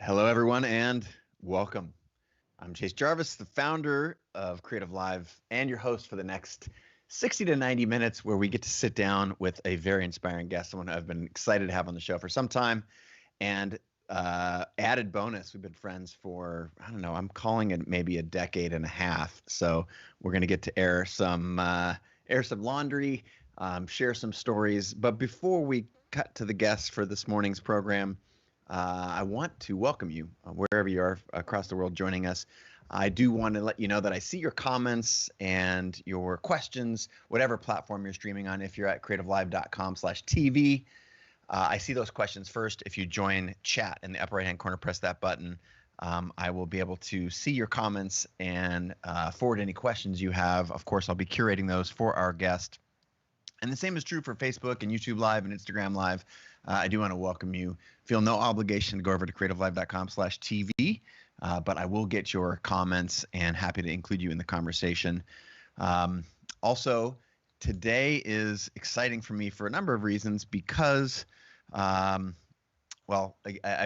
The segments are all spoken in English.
Hello, everyone, and welcome. I'm Chase Jarvis, the founder of CreativeLive and your host for the next 60 to 90 minutes, where we get to sit down with a very inspiring guest, someone I've been excited to have on the show for some time. And added bonus, we've been friends for, I don't know, I'm calling it maybe a decade and a half. So we're going to get to air some laundry, share some stories. But before we cut to the guests for this morning's program, I want to welcome you wherever you are across the world joining us. I do want to let you know that I see your comments and your questions, whatever platform you're streaming on. If you're at creativelive.com/TV, I see those questions first. If you join chat in the upper right-hand corner, press that button. I will be able to see your comments and forward any questions you have. Of course, I'll be curating those for our guest. And the same is true for Facebook and YouTube Live and Instagram Live. I do want to welcome you. Feel no obligation to go over to creativelive.com/TV, but I will get your comments and happy to include you in the conversation. Also, today is exciting for me for a number of reasons because, I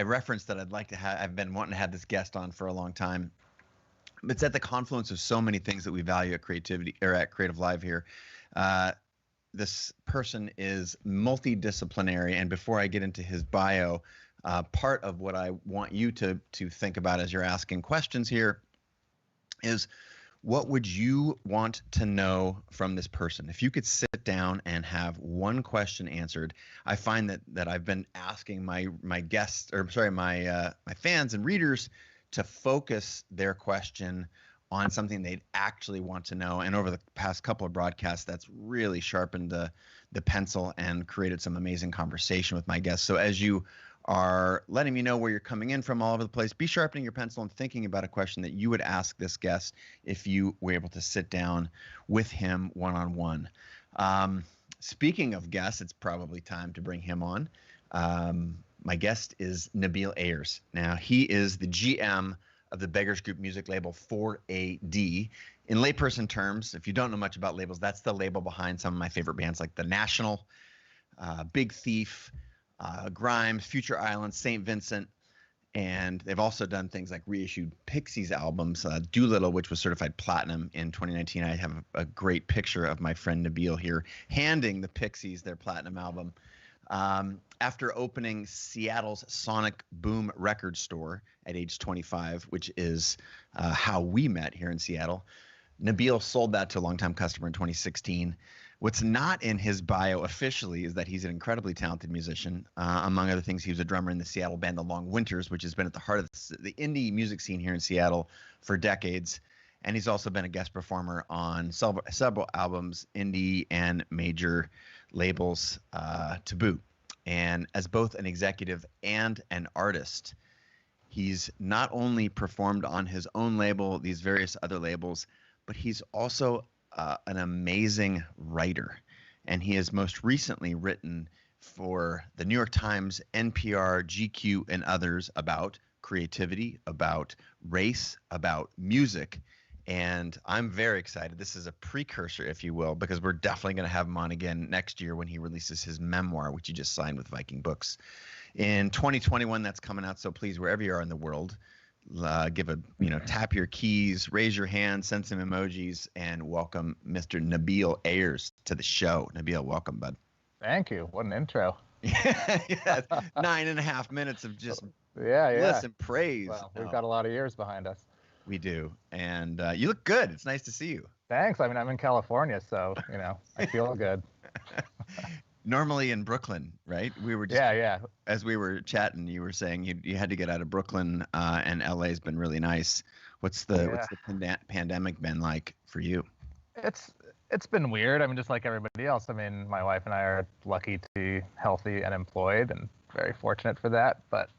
referenced that I've been wanting to have this guest on for a long time. It's at the confluence of so many things that we value at Creative Live here. This person is multidisciplinary, and before I get into his bio, part of what I want you to think about as you're asking questions here is, what would you want to know from this person? If you could sit down and have one question answered, I find that I've been asking my fans and readers to focus their question on something they'd actually want to know. And over the past couple of broadcasts, that's really sharpened the pencil and created some amazing conversation with my guests. So as you are letting me know where you're coming in from all over the place, be sharpening your pencil and thinking about a question that you would ask this guest if you were able to sit down with him one-on-one. Speaking of guests, it's probably time to bring him on. My guest is Nabil Ayers. Now, he is the GM of the Beggars group music label 4AD. In layperson terms, if you don't know much about labels, that's the label behind some of my favorite bands like The National, Big Thief, Grimes, Future Islands, St. Vincent, and they've also done things like reissued Pixies albums, Doolittle, which was certified platinum in 2019. I have a great picture of my friend Nabil here handing the Pixies their platinum album. After opening Seattle's Sonic Boom record store at age 25, which is how we met here in Seattle, Nabil sold that to a longtime customer in 2016. What's not in his bio officially is that he's an incredibly talented musician. Among other things, he was a drummer in the Seattle band The Long Winters, which has been at the heart of the indie music scene here in Seattle for decades. And he's also been a guest performer on several albums, indie and major labels to boot. And as both an executive and an artist, he's not only performed on his own label, these various other labels, but he's also an amazing writer. And he has most recently written for the New York Times, NPR, GQ, and others about creativity, about race, about music. And I'm very excited. This is a precursor, if you will, because we're definitely going to have him on again next year when he releases his memoir, which he just signed with Viking Books. In 2021, that's coming out. So please, wherever you are in the world, tap your keys, raise your hand, send some emojis, and welcome Mr. Nabil Ayers to the show. Nabil, welcome, bud. Thank you. What an intro. Yeah, 9.5 minutes of just bliss and praise. Well, we've got a lot of years behind us. We do. And you look good. It's nice to see you. Thanks. I mean, I'm in California, so, I feel good. Normally in Brooklyn, right? We were just, as we were chatting, you were saying you had to get out of Brooklyn, and LA's been really nice. What's the pandemic been like for you? It's been weird. I mean, just like everybody else. I mean, my wife and I are lucky to be healthy and employed and very fortunate for that. But,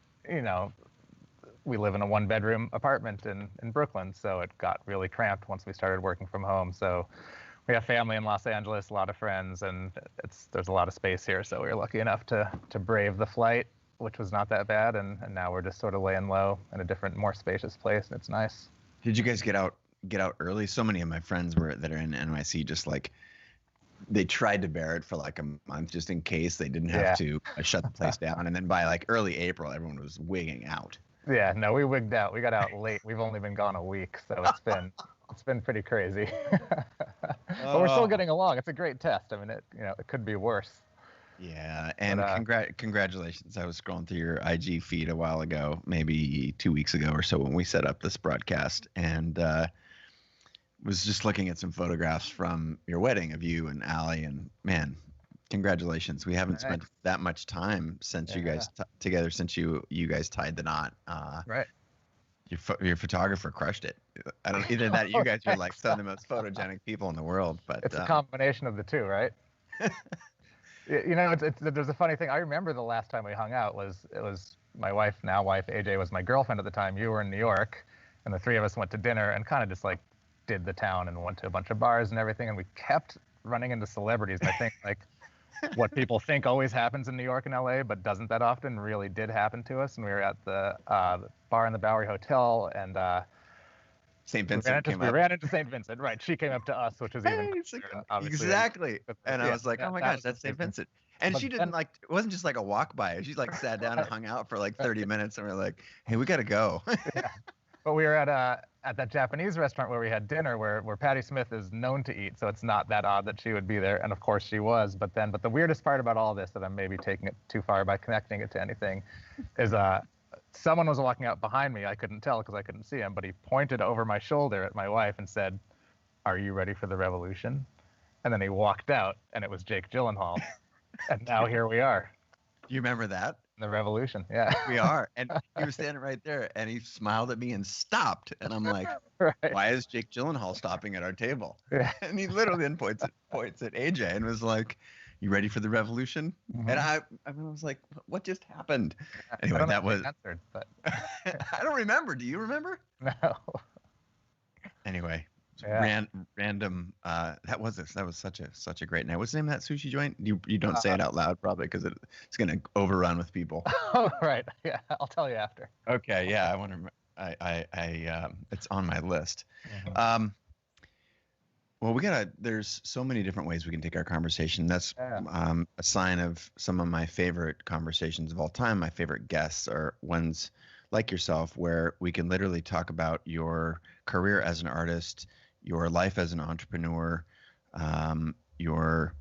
we live in a one-bedroom apartment in Brooklyn, so it got really cramped once we started working from home. So we have family in Los Angeles, a lot of friends, and there's a lot of space here. So we were lucky enough to brave the flight, which was not that bad, and now we're just sort of laying low in a different, more spacious place, and it's nice. Did you guys get out early? So many of my friends that are in NYC just like they tried to bear it for like a month just in case they didn't have to shut the place down, and then by like early April, everyone was wigging out. Yeah, no, we wigged out. We got out late. We've only been gone a week, so it's been pretty crazy. But we're still Oh. getting along. It's a great test. I mean, it could be worse. Yeah, But and congratulations. I was scrolling through your IG feed a while ago, maybe 2 weeks ago or so, when we set up this broadcast, and was just looking at some photographs from your wedding of you and Allie, and man, congratulations. We haven't spent thanks. that much time since you Yeah, guys together since you guys tied the knot. right. Your photographer crushed it. I don't either that you Oh, guys are like thanks. some of the most photogenic people in the world, but It's a combination of the two, right? There's a funny thing. I remember the last time we hung out was my wife, now wife AJ, was my girlfriend at the time. You were in New York, and the three of us went to dinner and kind of just like did the town and went to a bunch of bars and everything. And we kept running into celebrities. I think like what people think always happens in New York and LA, but doesn't that often, really did happen to us. And we were at the bar in the Bowery Hotel, and St. Vincent came we up. ran into St. Vincent. Right, she came up to us, which was even Hey, cooler, and obviously exactly. And I yeah, was like, oh my that gosh, was that's St. Vincent. And But she then, didn't like, it wasn't just like a walk by. She like sat down and hung out for like 30 minutes, and we're like, hey, we got to go. yeah. But we were at that Japanese restaurant where we had dinner, where Patti Smith is known to eat, so it's not that odd that she would be there. And of course she was. But the weirdest part about all this, that I'm maybe taking it too far by connecting it to anything, is someone was walking out behind me. I couldn't tell because I couldn't see him, but he pointed over my shoulder at my wife and said, "Are you ready for the revolution?" And then he walked out, and it was Jake Gyllenhaal. And now here we are, Do you remember that? the revolution. Yeah. We are. And he was standing right there, and he smiled at me and stopped. And I'm like, Right. why is Jake Gyllenhaal stopping at our table? Yeah. And he literally then points at AJ and was like, you ready for the revolution? And I was like, what just happened? Anyway, I don't know that if was he answered, but I don't remember. Do you remember? no. Anyway, Yeah. random. That was such a great night. What's the name of that sushi joint? You don't say it out loud probably because it's gonna overrun with people. Oh, right. Yeah, I'll tell you after. Okay, yeah, I want to. It's on my list. Mhm. Well, there's so many different ways we can take our conversation. That's Yeah. a sign of some of my favorite conversations of all time. My favorite guests are ones like yourself, where we can literally talk about your career as an artist, your life as an entrepreneur, your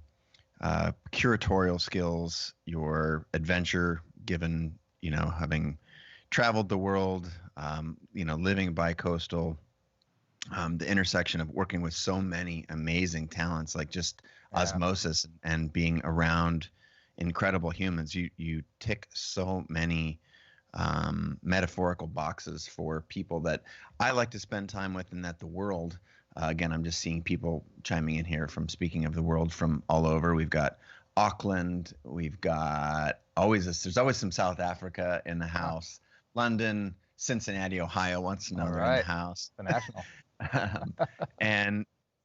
curatorial skills, your adventure, given, having traveled the world, living bi-coastal, the intersection of working with so many amazing talents, like just osmosis and being around incredible humans. You tick so many metaphorical boxes for people that I like to spend time with, and that the world. Again, I'm just seeing people chiming in here from speaking of the world from all over. We've got Auckland. We've got there's always some South Africa in the house. London, Cincinnati, Ohio wants to know they're in the house. The national.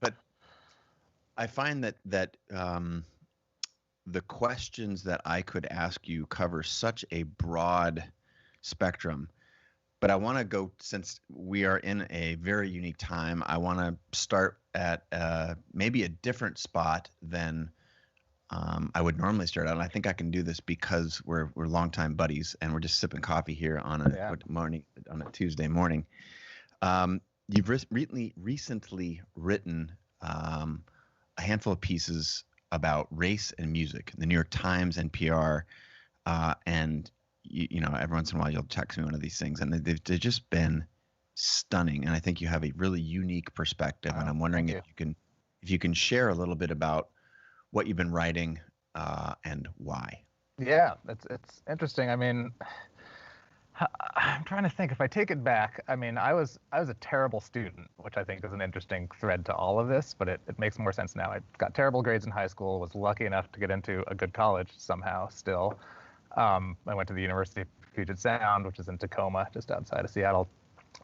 But I find that the questions that I could ask you cover such a broad spectrum. But I want to go, since we are in a very unique time, I want to start at maybe a different spot than I would normally start out. And I think I can do this because we're longtime buddies, and we're just sipping coffee here on a Tuesday morning. You've recently written a handful of pieces about race and music, the New York Times, NPR, and every once in a while you'll text me one of these things, and they've just been stunning. And I think you have a really unique perspective, and I'm wondering if you can share a little bit about what you've been writing and why. Yeah, it's interesting. I mean, I'm trying to think. If I take it back, I mean, I was a terrible student, which I think is an interesting thread to all of this, but it makes more sense now. I got terrible grades in high school, was lucky enough to get into a good college somehow still. I went to the University of Puget Sound, which is in Tacoma, just outside of Seattle.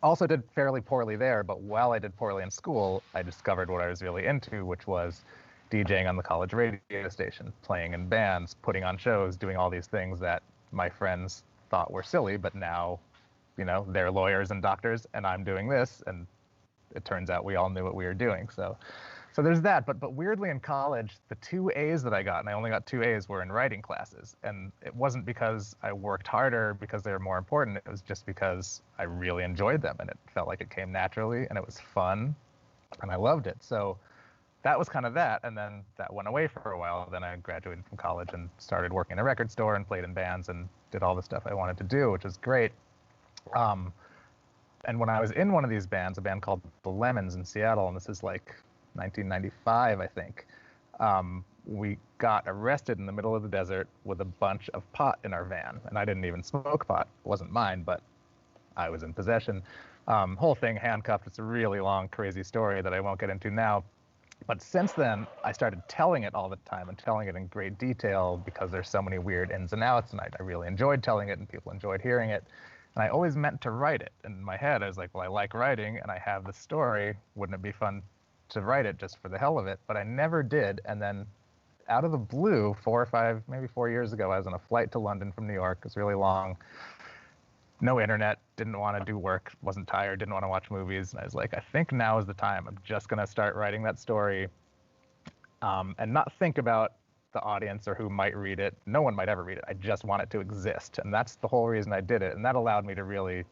Also did fairly poorly there, but while I did poorly in school, I discovered what I was really into, which was DJing on the college radio station, playing in bands, putting on shows, doing all these things that my friends thought were silly, but now, they're lawyers and doctors, and I'm doing this, and it turns out we all knew what we were doing. So So there's that, but weirdly in college, the 2 A's that I got, and I only got 2 A's, were in writing classes. And it wasn't because I worked harder because they were more important. It was just because I really enjoyed them and it felt like it came naturally and it was fun and I loved it. So that was kind of that. And then that went away for a while. Then I graduated from college and started working in a record store and played in bands and did all the stuff I wanted to do, which was great. And when I was in one of these bands, a band called The Lemons in Seattle, and this is like 1995, I think, we got arrested in the middle of the desert with a bunch of pot in our van. And I didn't even smoke pot. It wasn't mine, but I was in possession. Whole thing handcuffed. It's a really long, crazy story that I won't get into now. But since then, I started telling it all the time and telling it in great detail because there's so many weird ins and outs. And I really enjoyed telling it and people enjoyed hearing it. And I always meant to write it. In my head, I was like, well, I like writing and I have this story. Wouldn't it be fun to write it just for the hell of it? But I never did. And then out of the blue, 4 or 5, maybe 4 years ago, I was on a flight to London from New York. It was really long. No internet, didn't want to do work, wasn't tired, didn't want to watch movies. And I was like, I think now is the time. I'm just going to start writing that story and not think about the audience or who might read it. No one might ever read it. I just want it to exist. And that's the whole reason I did it. And that allowed me to really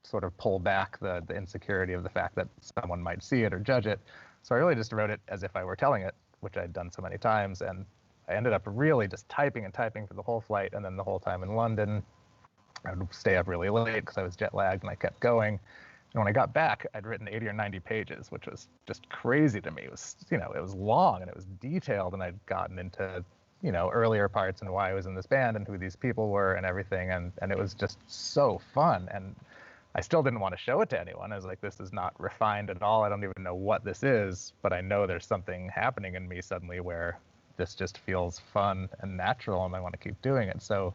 sort of pull back the insecurity of the fact that someone might see it or judge it. So I really just wrote it as if I were telling it, which I'd done so many times. And I ended up really just typing and typing for the whole flight. And then the whole time in London, I would stay up really late because I was jet lagged and I kept going. And when I got back, I'd written 80 or 90 pages, which was just crazy to me. It was, it was long and it was detailed, and I'd gotten into, earlier parts and why I was in this band and who these people were and everything. And it was just so fun. And I still didn't want to show it to anyone. I was like, this is not refined at all. I don't even know what this is, but I know there's something happening in me suddenly where this just feels fun and natural and I want to keep doing it. So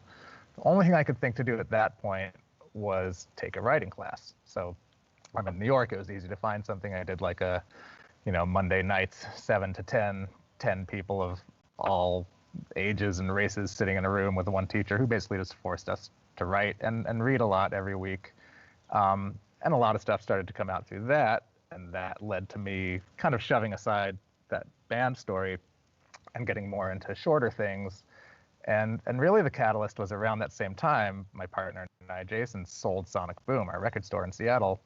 the only thing I could think to do at that point was take a writing class. So I'm in New York. It was easy to find something. I did like a, Monday nights, 7 to 10 people of all ages and races sitting in a room with one teacher who basically just forced us to write and read a lot every week. And a lot of stuff started to come out through that. And that led to me kind of shoving aside that band story and getting more into shorter things. And really the catalyst was around that same time, my partner and I, Jason, sold Sonic Boom, our record store in Seattle.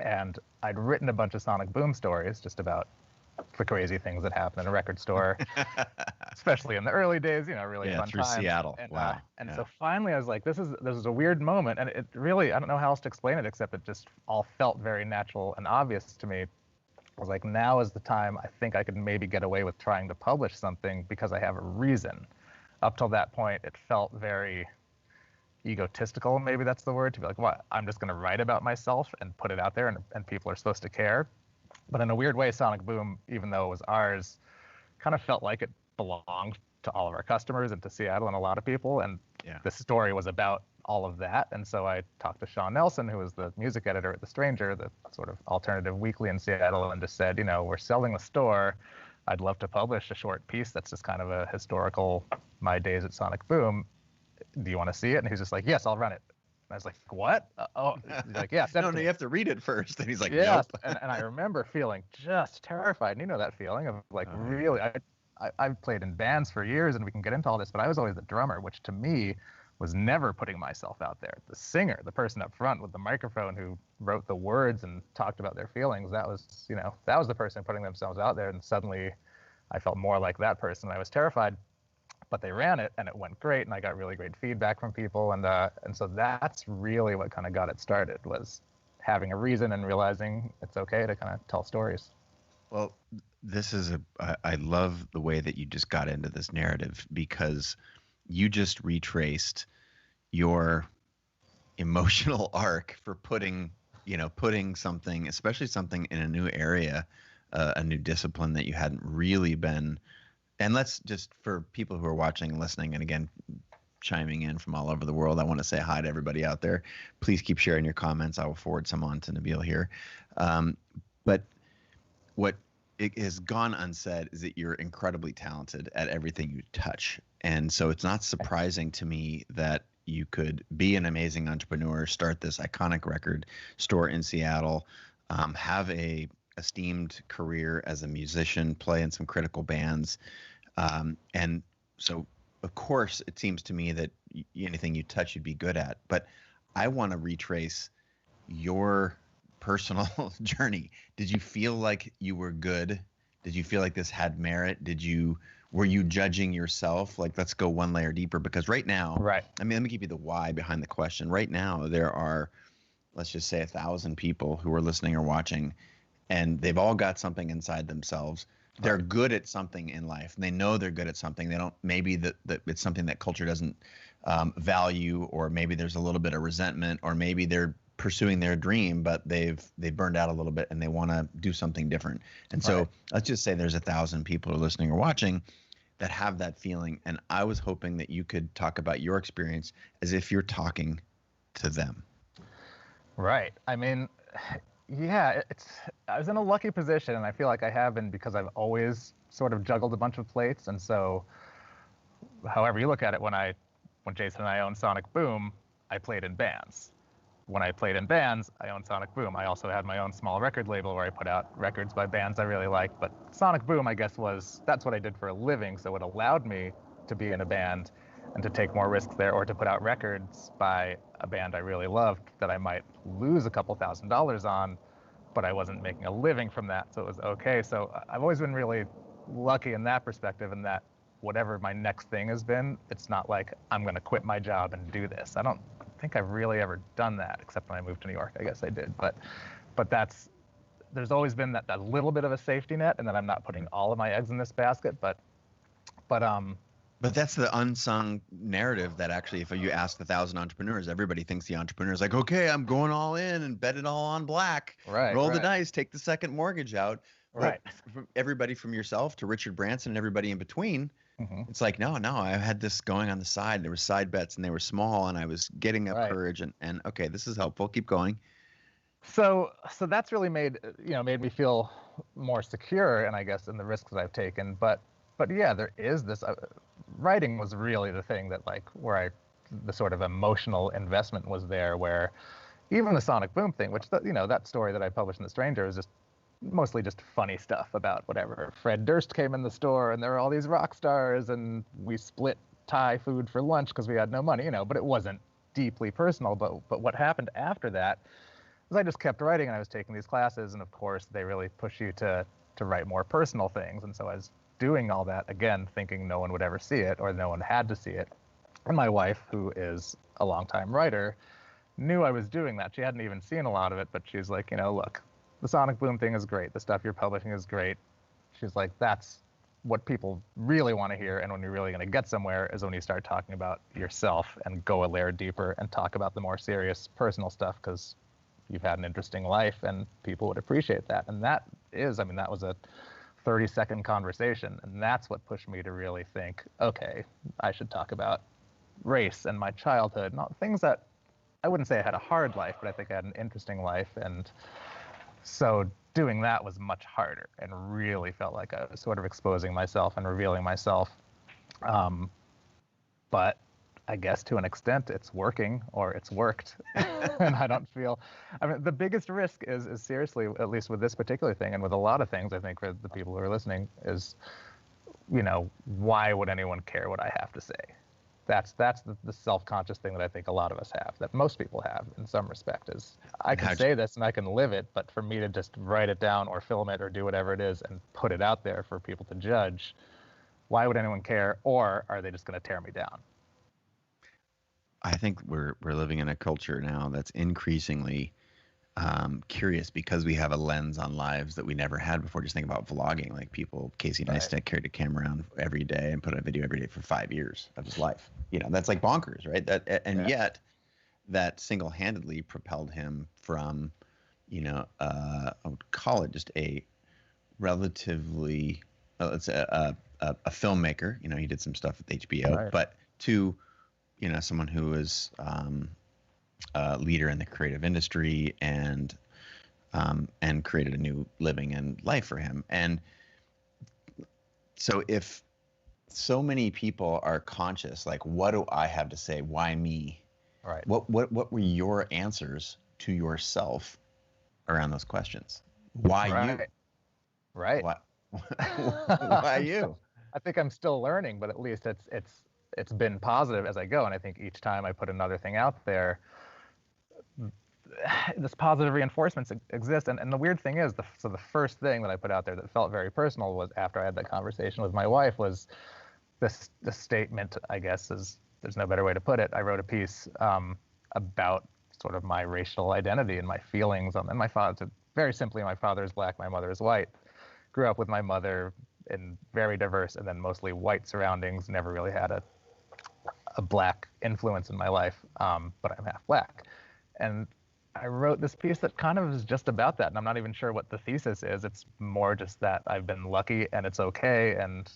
And I'd written a bunch of Sonic Boom stories just about the crazy things that happen in a record store, especially in the early days, really fun through times. Seattle. And, wow. So finally I was like, this is a weird moment. And it really, I don't know how else to explain it, except it just all felt very natural and obvious to me. I was like, now is the time. I think I could maybe get away with trying to publish something because I have a reason. Up till that point, it felt very egotistical, maybe that's the word, to be like, what, I'm just going to write about myself and put it out there and people are supposed to care. But in a weird way, Sonic Boom, even though it was ours, kind of felt like it belonged to all of our customers and to Seattle and a lot of people. And the story was about all of that. And so I talked to Sean Nelson, who was the music editor at The Stranger, the sort of alternative weekly in Seattle, and just said, we're selling the store. I'd love to publish a short piece that's just kind of a historical My Days at Sonic Boom. Do you want to see it? And he's just like, yes, I'll run it. And I was like, what? He's like, yeah. No, you have to read it first. And he's like, yes. Nope. and I remember feeling just terrified. And you know that feeling of like, really, I've played in bands for years and we can get into all this, but I was always the drummer, which to me was never putting myself out there. The singer, the person up front with the microphone who wrote the words and talked about their feelings, that was the person putting themselves out there. And suddenly I felt more like that person. I was terrified, but they ran it and it went great. And I got really great feedback from people. And so that's really what kind of got it started, was having a reason and realizing it's okay to kind of tell stories. Well, I love the way that you just got into this narrative, because you just retraced your emotional arc for putting something, especially something in a new area, a new discipline that you hadn't really been. And let's just, for people who are watching and listening, and again, chiming in from all over the world, I want to say hi to everybody out there. Please keep sharing your comments. I will forward some on to Nabil here. But what it has gone unsaid is that you're incredibly talented at everything you touch. And so it's not surprising to me that you could be an amazing entrepreneur, start this iconic record store in Seattle, have a esteemed career as a musician, play in some critical bands. And so, of course, it seems to me that anything you touch, you'd be good at. But I want to retrace your personal journey. Did you feel like you were good? Did you feel like this had merit? Were you judging yourself? Like, let's go one layer deeper, because right now, Right. I mean, let me give you the why behind the question. Right now, there are, let's just say 1,000 people who are listening or watching, and they've all got something inside themselves. They're good at something in life, and they know they're good at something. They don't, maybe that it's something that culture doesn't value, or maybe there's a little bit of resentment, or maybe they're pursuing their dream, but they've burned out a little bit and they want to do something different. And so let's just say there's 1,000 people who are listening or watching that have that feeling. And I was hoping that you could talk about your experience as if you're talking to them. Right. I mean, yeah, I was in a lucky position, and I feel like I have been, because I've always sort of juggled a bunch of plates. And so, however you look at it, when Jason and I owned Sonic Boom, I played in bands. When I played in bands, I owned Sonic Boom. I also had my own small record label where I put out records by bands I really liked. But Sonic Boom, I guess, that's what I did for a living. So it allowed me to be in a band and to take more risks there, or to put out records by a band I really loved that I might lose a couple $1,000s on, but I wasn't making a living from that, so it was okay. So I've always been really lucky in that perspective, in that whatever my next thing has been, it's not like I'm going to quit my job and do this. I don't think I've really ever done that, except when I moved to New York. I guess I did, but there's always been that little bit of a safety net, and that I'm not putting all of my eggs in this basket. But that's the unsung narrative that actually, if you ask 1,000 entrepreneurs, everybody thinks the entrepreneur is like, okay, I'm going all in and bet it all on black. Right. Roll the dice, take the second mortgage out. Right. From everybody from yourself to Richard Branson and everybody in between, it's like, no, I had this going on the side. There were side bets, and they were small, and I was getting up courage, and okay, this is helpful. Keep going. So that's really made me feel more secure, and I guess in the risks that I've taken. But yeah, there is this. Writing was really the thing that, like, the sort of emotional investment was there, where even the Sonic Boom thing, which that story that I published in The Stranger is just mostly just funny stuff about whatever. Fred Durst came in the store, and there were all these rock stars, and we split Thai food for lunch because we had no money, but it wasn't deeply personal. But what happened after that was I just kept writing, and I was taking these classes, and of course they really push you to write more personal things. And so I was doing all that, again, thinking no one would ever see it, or no one had to see it. And my wife, who is a longtime writer, knew I was doing that. She hadn't even seen a lot of it, but she's like, look, the Sonic Boom thing is great. The stuff you're publishing is great. She's like, that's what people really want to hear. And when you're really going to get somewhere is when you start talking about yourself and go a layer deeper and talk about the more serious personal stuff, because you've had an interesting life and people would appreciate that. And that was a 30-second conversation. And that's what pushed me to really think, okay, I should talk about race and my childhood, not things that I wouldn't say I had a hard life, but I think I had an interesting life. And so doing that was much harder, and really felt like I was sort of exposing myself and revealing myself. But I guess to an extent it's working, or it's worked. And the biggest risk is seriously, at least with this particular thing, and with a lot of things, I think, for the people who are listening, is, why would anyone care what I have to say? That's the self-conscious thing that I think a lot of us have, that most people have in some respect, is I can say this and I can live it, but for me to just write it down or film it or do whatever it is and put it out there for people to judge, why would anyone care? Or are they just going to tear me down? I think we're living in a culture now that's increasingly curious, because we have a lens on lives that we never had before. Just think about vlogging. Like, Casey Neistat carried a camera around every day and put a video every day for 5 years of his life. That's like bonkers, right? Yet that single-handedly propelled him from, I would call it just a relatively, let's say a filmmaker. He did some stuff with HBO, but to, someone who is a leader in the creative industry, and created a new living and life for him. And so if so many people are conscious, like, what do I have to say? Why me? Right. What were your answers to yourself around those questions? Why you? Right. Right. Why, why you? I think I'm still learning, but at least it's been positive as I go. And I think each time I put another thing out there, this positive reinforcements exist. And the weird thing is, so the first thing that I put out there that felt very personal was after I had that conversation with my wife was this statement, I guess, is there's no better way to put it. I wrote a piece about sort of my racial identity and my feelings. And my father, very simply, my father is black, my mother is white. Grew up with my mother in very diverse and then mostly white surroundings. Never really had a black influence in my life, but I'm half black. And I wrote this piece that kind of is just about that. And I'm not even sure what the thesis is. It's more just that I've been lucky and it's okay. And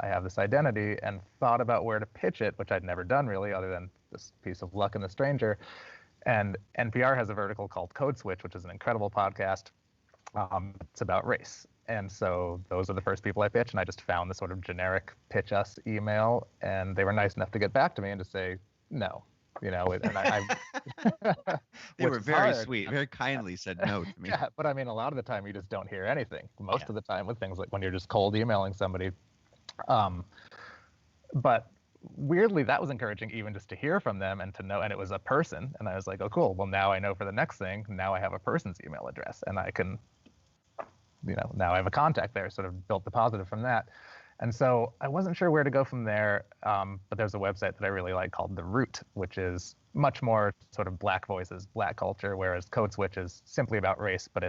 I have this identity, and thought about where to pitch it, which I'd never done really, other than this piece of Luck and the Stranger. And NPR has a vertical called Code Switch, which is an incredible podcast. It's about race. And so those are the first people I pitched, and I just found the sort of generic pitch us email, and they were nice enough to get back to me and to say no. And they were very sweet, very kindly said no to me. Yeah, but I mean, a lot of the time you just don't hear anything. Most of the time with things like when you're just cold emailing somebody. But weirdly, that was encouraging even just to hear from them and to know, and it was a person. And I was like, oh, cool. Well, now I know for the next thing, now I have a person's email address and I can, now I have a contact there, sort of built the positive from that. And so I wasn't sure where to go from there, but there's a website that I really like called The Root, which is much more sort of black voices, black culture, whereas Code Switch is simply about race, but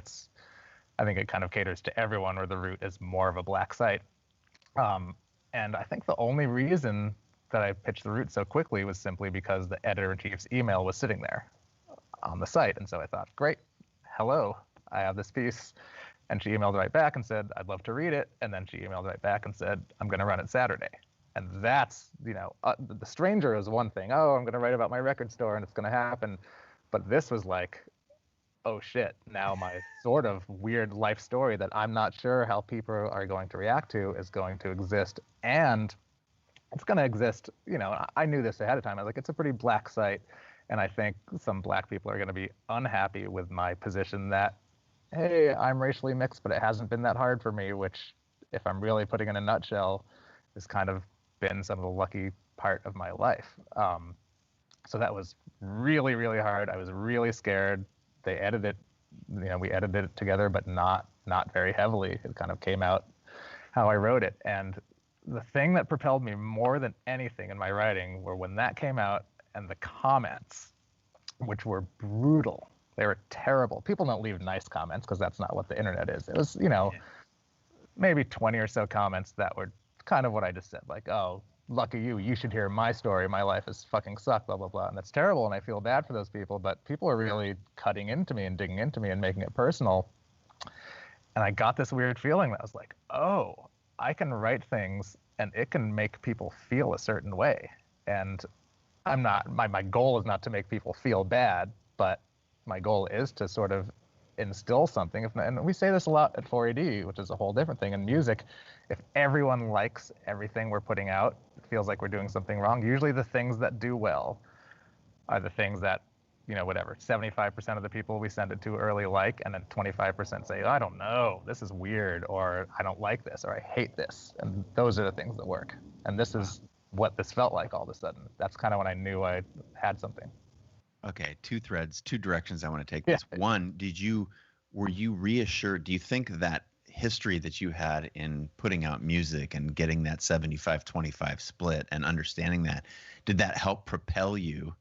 I think it kind of caters to everyone, where The Root is more of a black site. And I think the only reason that I pitched The Root so quickly was simply because the editor-in-chief's email was sitting there on the site. And so I thought, great, hello, I have this piece. And she emailed right back and said, I'd love to read it. And then she emailed right back and said, I'm going to run it Saturday. And that's, The Stranger is one thing. Oh, I'm going to write about my record store and it's going to happen. But this was like, oh shit, now my sort of weird life story that I'm not sure how people are going to react to is going to exist. And it's going to exist, I knew this ahead of time. I was like, it's a pretty black site. And I think some black people are going to be unhappy with my position that, hey, I'm racially mixed, but it hasn't been that hard for me, which, if I'm really putting in a nutshell, has kind of been some of the lucky part of my life. So that was really, really hard. I was really scared. They edited it, we edited it together, but not very heavily. It kind of came out how I wrote it. And the thing that propelled me more than anything in my writing were when that came out and the comments, which were brutal. They were terrible. People don't leave nice comments because that's not what the internet is. It was, maybe 20 or so comments that were kind of what I just said, like, oh, lucky you, you should hear my story. My life is fucking sucked, blah, blah, blah. And that's terrible, and I feel bad for those people, but people are really cutting into me and digging into me and making it personal. And I got this weird feeling that was like, oh, I can write things and it can make people feel a certain way. And I'm not, my goal is not to make people feel bad, but my goal is to sort of instill something. And we say this a lot at 4AD, which is a whole different thing in music. If everyone likes everything we're putting out, it feels like we're doing something wrong. Usually the things that do well are the things that, 75% of the people we send it to early like, and then 25% say, I don't know, this is weird, or I don't like this, or I hate this. And those are the things that work. And this is what this felt like all of a sudden. That's kind of when I knew I had something. Okay, two threads, two directions I want to take this. Yeah. One, were you reassured? Do you think that history that you had in putting out music and getting that 75-25 split and understanding that, did that help propel you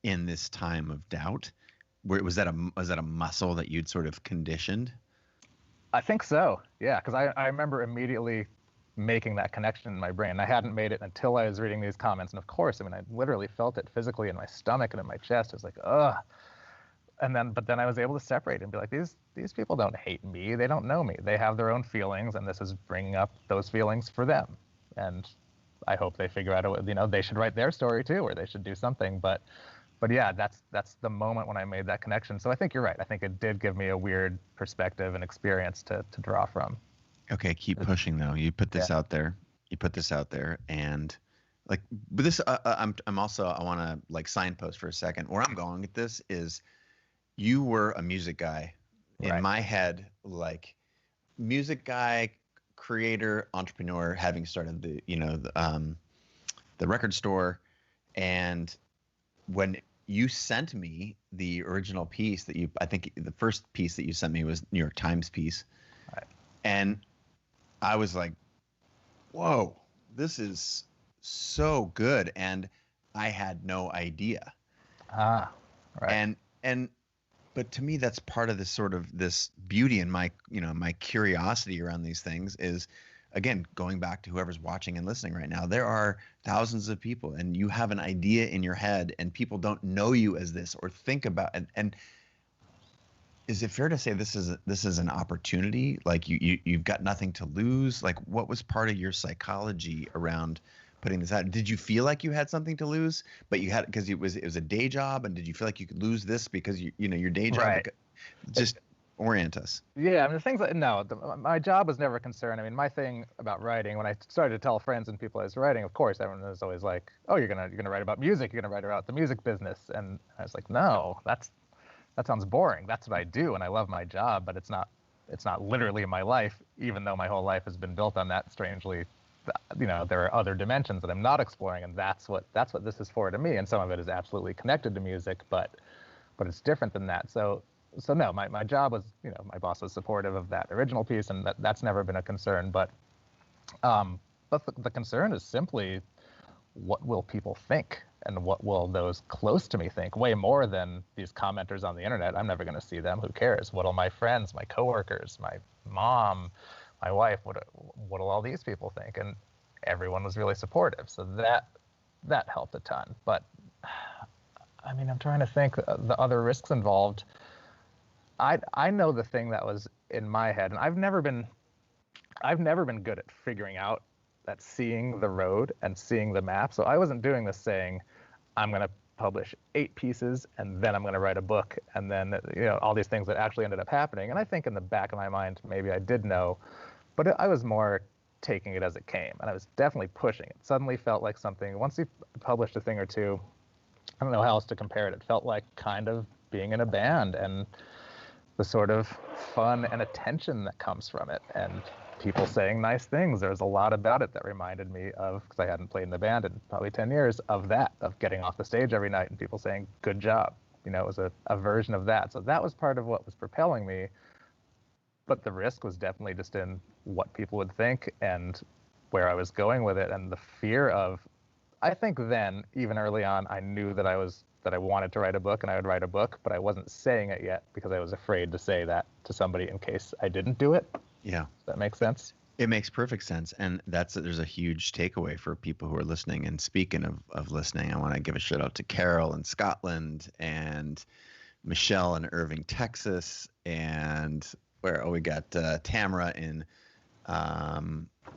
in this time of doubt? Was that a muscle that you'd sort of conditioned? I think so, yeah, because I remember immediately making that connection in my brain. I hadn't made it until I was reading these comments. And of course, I literally felt it physically in my stomach and in my chest. It was like, ugh. But then I was able to separate and be like, these people don't hate me. They don't know me. They have their own feelings, and this is bringing up those feelings for them. And I hope they figure out a way, they should write their story too, or they should do something. But yeah, that's the moment when I made that connection. So I think you're right. I think it did give me a weird perspective and experience to draw from. Okay, keep pushing though. You put this out there. And but this, I'm also, I want to like signpost for a second. Where I'm going with this is, you were a music guy in my head, like music guy, creator, entrepreneur, having started the record store. And when you sent me the original piece I think the first piece that you sent me was New York Times piece. Right. And I was like, whoa, this is so good. And I had no idea. Right. But to me, that's part of this beauty and my curiosity around these things is, again, going back to whoever's watching and listening right now, there are thousands of people and you have an idea in your head and people don't know you as this or think about it. And is it fair to say this is an opportunity? Like you've got nothing to lose? Like what was part of your psychology around putting this out? Did you feel like you had something to lose, but you had, because it was a day job, and did you feel like you could lose this because your day job? Right. Just orient us. Yeah, I mean, the things that, no, my job was never a concern. I mean, my thing about writing, when I started to tell friends and people I was writing, of course, everyone was always like, "Oh, you're gonna write about music. You're gonna write about the music business." And I was like, "No, that sounds boring. That's what I do, and I love my job, but it's not literally my life, even though my whole life has been built on that. Strangely, there are other dimensions that I'm not exploring, and that's what this is for to me. And some of it is absolutely connected to music, but it's different than that. So no, my job was, my boss was supportive of that original piece, and that's never been a concern. But the concern is simply, what will people think, and what will those close to me think, way more than these commenters on the internet. I'm never going to see them. Who cares? What'll my friends, my coworkers, my mom, my wife, what'll all these people think? And everyone was really supportive, so that helped a ton. But I mean, I'm trying to think the other risks involved. I know the thing that was in my head, and I've never been good at figuring out that, seeing the road and seeing the map. So I wasn't doing this saying, I'm going to publish 8 pieces and then I'm going to write a book, and then all these things that actually ended up happening. And I think in the back of my mind, maybe I did know, but I was more taking it as it came, and I was definitely pushing it. Suddenly felt like something, once you published a thing or two, I don't know how else to compare it. It felt like kind of being in a band, and the sort of fun and attention that comes from it, and people saying nice things. There's a lot about it that reminded me of, because I hadn't played in the band in probably 10 years, of getting off the stage every night and people saying, good job. It was a version of that. So that was part of what was propelling me. But the risk was definitely just in what people would think and where I was going with it, and the fear of, I think then, even early on, I knew that I wanted to write a book, and I would write a book, but I wasn't saying it yet because I was afraid to say that to somebody in case I didn't do it. Yeah. Does that make sense? It makes perfect sense. And there's a huge takeaway for people who are listening. And speaking of listening, I want to give a shout out to Carol in Scotland, and Michelle in Irving, Texas, and we got Tamara in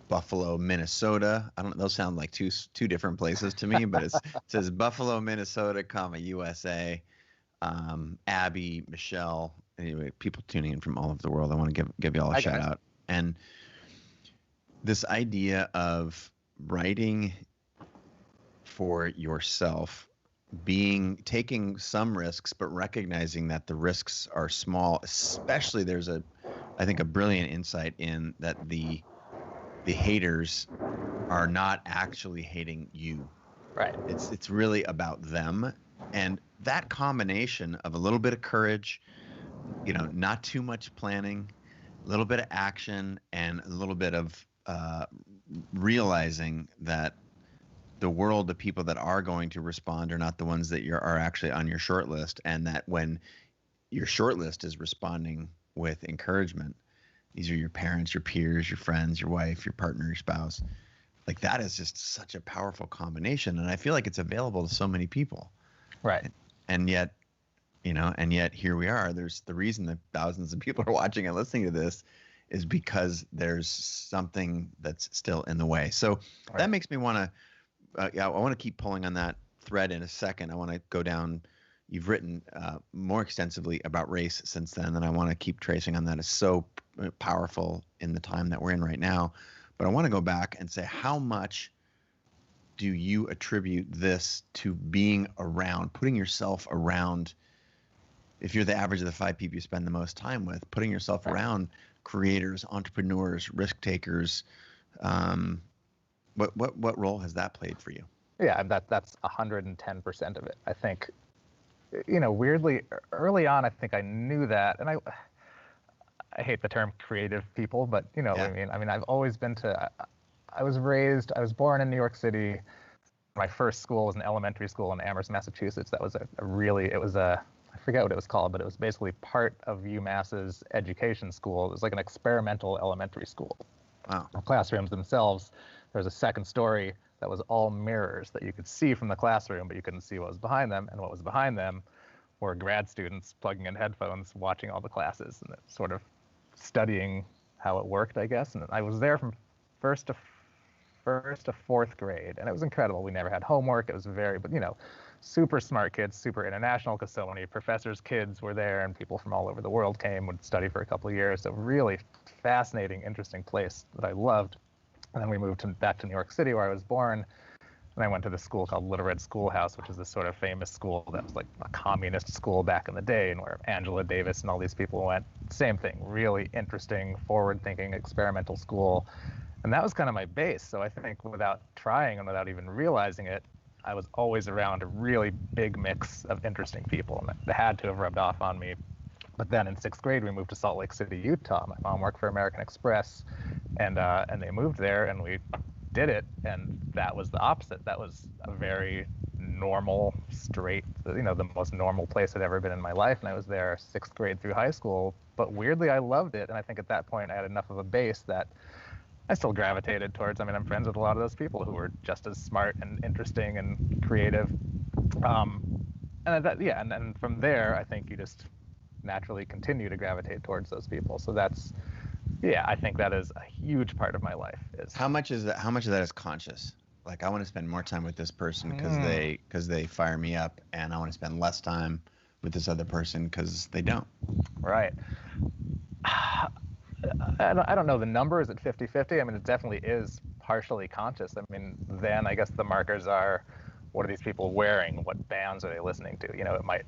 Buffalo, Minnesota. I don't know, those sound like two different places to me, but it says Buffalo, Minnesota, USA. Abby, Michelle, anyway, people tuning in from all over the world. I want to give you all a shout out. And this idea of writing for yourself, taking some risks, but recognizing that the risks are small, especially there's I think a brilliant insight in that the haters are not actually hating you. Right. It's really about them. And that combination of a little bit of courage, not too much planning, a little bit of action, and a little bit of realizing that the world, the people that are going to respond are not the ones that are actually on your short list, and that when your short list is responding with encouragement, these are your parents, your peers, your friends, your wife, your partner, your spouse. Like, that is just such a powerful combination, and I feel like it's available to so many people. Right. And yet here we are. There's the reason that thousands of people are watching and listening to this is because there's something that's still in the way. So that makes me want to, I want to keep pulling on that thread in a second. I want to go down. You've written more extensively about race since then, and I want to keep tracing on that. It's so powerful in the time that we're in right now. But I want to go back and say, how much do you attribute this to being around, putting yourself around if you're the average of the 5 people you spend the most time with, putting yourself around creators, entrepreneurs, risk takers, what role has that played for you? Yeah, that's 110% of it. I think, weirdly early on, I think I knew that, and I hate the term creative people, but you know what I mean. I mean, I've always been to. I was born in New York City. My first school was an elementary school in Amherst, Massachusetts. That was I forget what it was called, but it was basically part of UMass's education school. It was like an experimental elementary school. Wow. The classrooms themselves, there was a second story that was all mirrors that you could see from the classroom, but you couldn't see what was behind them. And what was behind them were grad students plugging in headphones, watching all the classes, and sort of studying how it worked, I guess. And I was there from first to fourth grade, and it was incredible. We never had homework. It was but super smart kids, super international, because so many professors' kids were there, and people from all over the world would study for a couple of years. So really fascinating, interesting place that I loved. And then we moved back to New York City, where I was born, and I went to this school called Little Red Schoolhouse, which is this sort of famous school that was like a communist school back in the day, and where Angela Davis and all these people went. Same thing, really interesting, forward-thinking, experimental school. And that was kind of my base. So I think without trying and without even realizing it, I was always around a really big mix of interesting people, and that had to have rubbed off on me. But then in sixth grade, we moved to Salt Lake City, Utah. My mom worked for American Express, and they moved there, and we did it, and that was the opposite. That was a very normal, straight, the most normal place I'd ever been in my life, and I was there sixth grade through high school. But weirdly, I loved it, and I think at that point I had enough of a base that I still gravitated towards. I mean, I'm friends with a lot of those people who were just as smart and interesting and creative. And then from there, I think you just naturally continue to gravitate towards those people. So I think that is a huge part of my life. How much of that is conscious? Like, I want to spend more time with this person because they fire me up, and I want to spend less time with this other person because they don't. Right. I don't know the number. Is it 50-50? I mean, it definitely is partially conscious. I mean, then I guess the markers are, what are these people wearing? What bands are they listening to? It might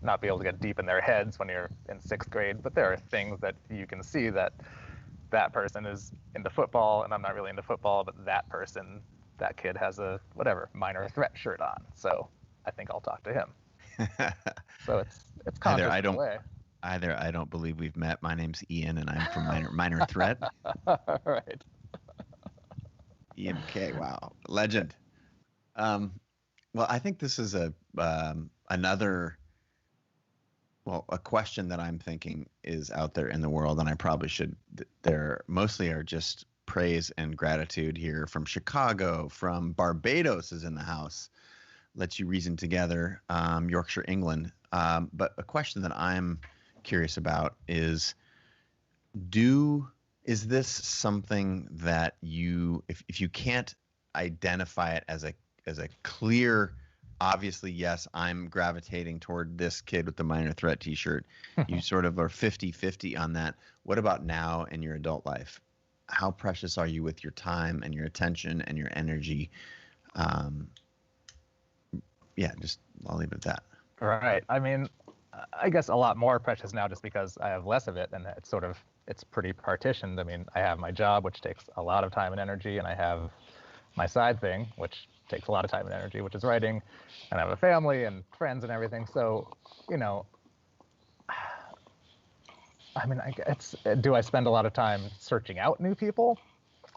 not be able to get deep in their heads when you're in sixth grade, but there are things that you can see that person is into football, and I'm not really into football, but that kid has a Minor Threat shirt on, so I think I'll talk to him. So it's conscious in a way. Either I don't believe we've met. My name's Ian, and I'm from Minor Threat. Right. Ian K. Wow, legend. Well, I think this is a question that I'm thinking is out there in the world, and I probably should. There mostly are just praise and gratitude here from Chicago, from Barbados is in the house. Lets you reason together, Yorkshire, England. But a question that I'm curious about is this something that if you can't identify it as a clear, obviously, yes, I'm gravitating toward this kid with the Minor Threat t-shirt, you sort of are 50-50 on that. What about now in your adult life? How precious are you with your time and your attention and your energy? I'll leave it at that. Right. I mean, I guess a lot more precious now just because I have less of it, and it's pretty partitioned. I mean, I have my job, which takes a lot of time and energy, and I have my side thing, which takes a lot of time and energy, which is writing, and I have a family and friends and everything. So, I mean, do I spend a lot of time searching out new people?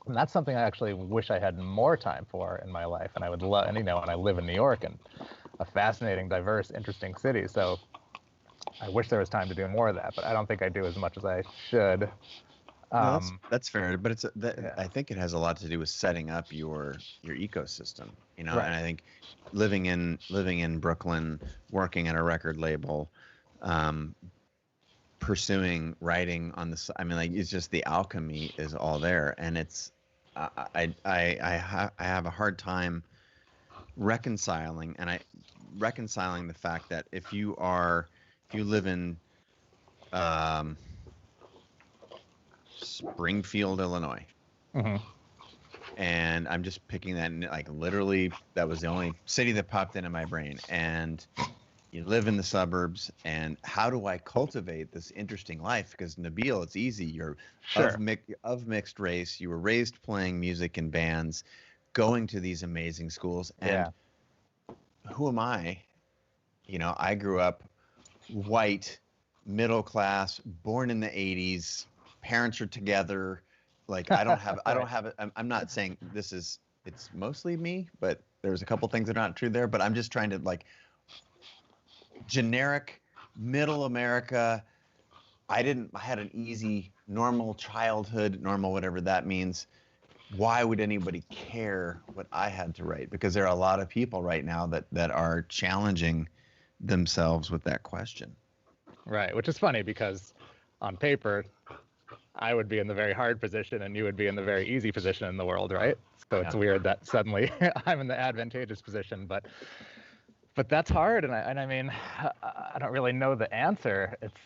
And that's something I actually wish I had more time for in my life, and I would love, and I live in New York, and a fascinating, diverse, interesting city. So I wish there was time to do more of that, but I don't think I do as much as I should. No, that's fair, but I think it has a lot to do with setting up your ecosystem, Right. And I think living in Brooklyn, working at a record label, pursuing writing on the, I mean, like, it's just the alchemy is all there, and it's I have a hard time reconciling the fact that if you live in Springfield, Illinois, Mm-hmm. and I'm just picking that, like, literally that was the only city that popped into my brain, and you live in the suburbs, and how do I cultivate this interesting life? Because Nabil, it's easy. You're Sure. of mixed race. You were raised playing music in bands, going to these amazing schools. And Yeah. who am I? I grew up white, middle class, born in the 80s. Parents are together. Like I don't Right. have it. I'm not saying it's mostly me, but there's a couple things that are not true there. But I'm just trying to like generic middle America. I had an easy, normal childhood, normal, whatever that means. Why would anybody care what I had to write? Because there are a lot of people right now that are challenging themselves with that question. Right. Which is funny because on paper, I would be in the very hard position and you would be in the very easy position in the world, right? So it's weird that suddenly I'm in the advantageous position, but that's hard, and I mean, I don't really know the answer. It's,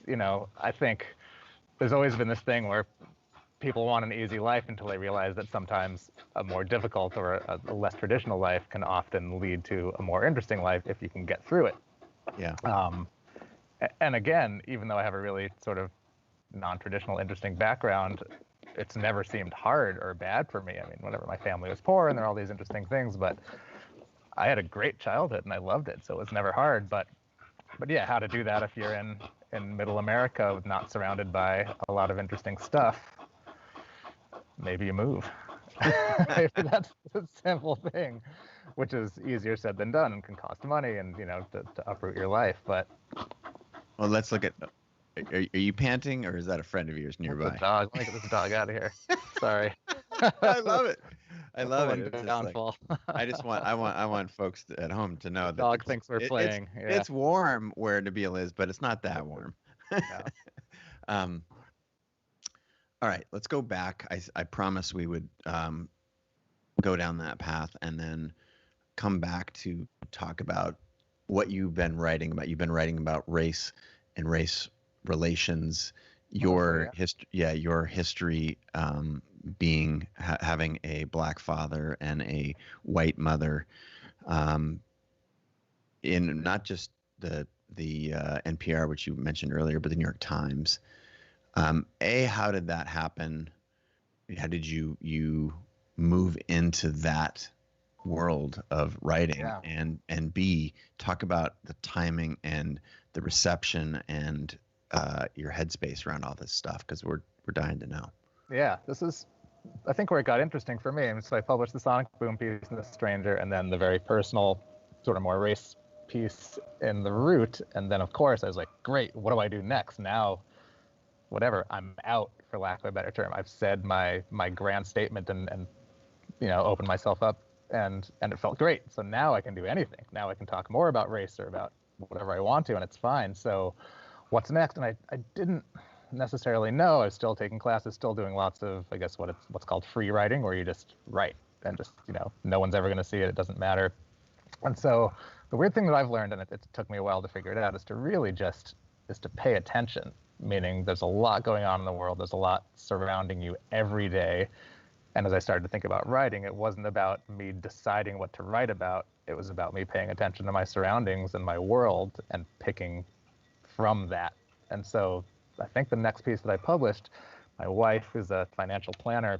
I think there's always been this thing where people want an easy life until they realize that sometimes a more difficult or a less traditional life can often lead to a more interesting life if you can get through it. Yeah. And again, even though I have a really sort of non-traditional, interesting background, it's never seemed hard or bad for me. I mean, whatever, my family was poor and there are all these interesting things, but I had a great childhood and I loved it, so it was never hard. But yeah, how to do that if you're in middle America, not surrounded by a lot of interesting stuff? Maybe you move. Maybe that's the simple thing, which is easier said than done and can cost money and to uproot your life. But Well, let's look at. Are you panting, or is that a friend of yours nearby? the dog. Let me get this dog out of here. Sorry. I love it. I love it. It's downfall. I want folks at home to know that Dog thinks we're playing. It's warm where Nabil is, but it's not that warm. Yeah. All right, let's go back. I promise we would go down that path and then come back to talk about what you've been writing about. You've been writing about race and race relations, your history being having a black father and a white mother, in not just the NPR, which you mentioned earlier, but the New York Times. How did that happen? How did you move into that world of writing? Yeah. And B, talk about the timing and the reception and your headspace around all this stuff, because we're dying to know. Yeah, this is, I think, where it got interesting for me. So I published the Sonic Boom piece in The Stranger, and then the very personal, sort of more race piece in The Root. And then, of course, I was like, great, what do I do next? Now, whatever, I'm out, for lack of a better term. I've said my grand statement and opened myself up, and it felt great. So now I can do anything. Now I can talk more about race or about whatever I want to, and it's fine. So what's next? And I didn't necessarily know. I was still taking classes, still doing lots of, I guess, what's called free writing, where you just write and just, no one's ever going to see it. It doesn't matter. And so the weird thing that I've learned, and it took me a while to figure it out, is to pay attention, meaning there's a lot going on in the world. There's a lot surrounding you every day. And as I started to think about writing, it wasn't about me deciding what to write about. It was about me paying attention to my surroundings and my world and picking from that. And so I think the next piece that I published, my wife, who's a financial planner,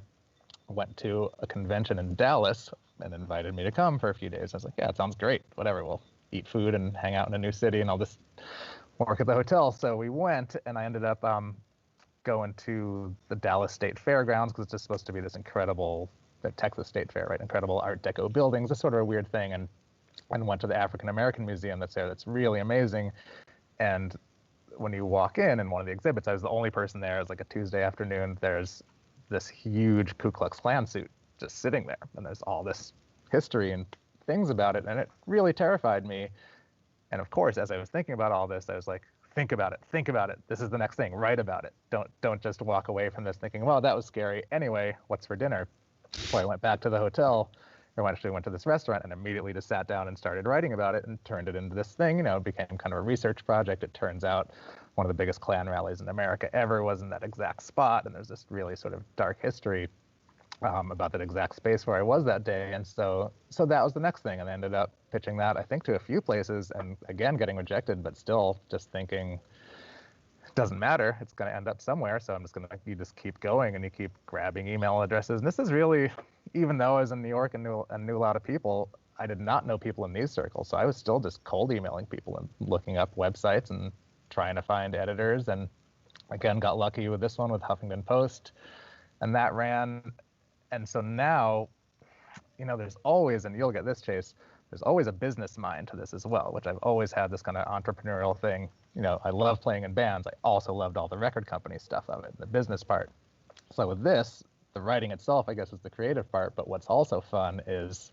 went to a convention in Dallas and invited me to come for a few days. I was like, yeah, it sounds great. Whatever, we'll eat food and hang out in a new city, and I'll just work at the hotel. So we went, and I ended up going to the Dallas State Fairgrounds, because it's just supposed to be this incredible, the Texas State Fair, right? Incredible Art Deco buildings. It's sort of a weird thing. And went to the African American Museum that's there. That's really amazing. And when you walk in one of the exhibits, I was the only person there. It was like a Tuesday afternoon. There's this huge Ku Klux Klan suit just sitting there, and there's all this history and things about it, and it really terrified me. And of course, as I was thinking about all this, I was like, think about it. This is the next thing. Write about it. Don't just walk away from this thinking, well, that was scary. Anyway, what's for dinner? So I went back to the hotel, or actually went to this restaurant, and immediately just sat down and started writing about it and turned it into this thing. It became kind of a research project. It turns out one of the biggest Klan rallies in America ever was in that exact spot, and there's this really sort of dark history. about that exact space where I was that day. And so that was the next thing. And I ended up pitching that, I think, to a few places and again, getting rejected, but still just thinking, it doesn't matter. It's going to end up somewhere. So I'm just going to, you just keep going and you keep grabbing email addresses. And this is really, even though I was in New York and knew a lot of people, I did not know people in these circles. So I was still just cold emailing people and looking up websites and trying to find editors. And again, got lucky with this one with Huffington Post, and that ran. And so now, there's always, and you'll get this, Chase, there's always a business mind to this as well, which I've always had this kind of entrepreneurial thing. I love playing in bands. I also loved all the record company stuff of it, the business part. So with this, the writing itself, I guess, is the creative part, but what's also fun is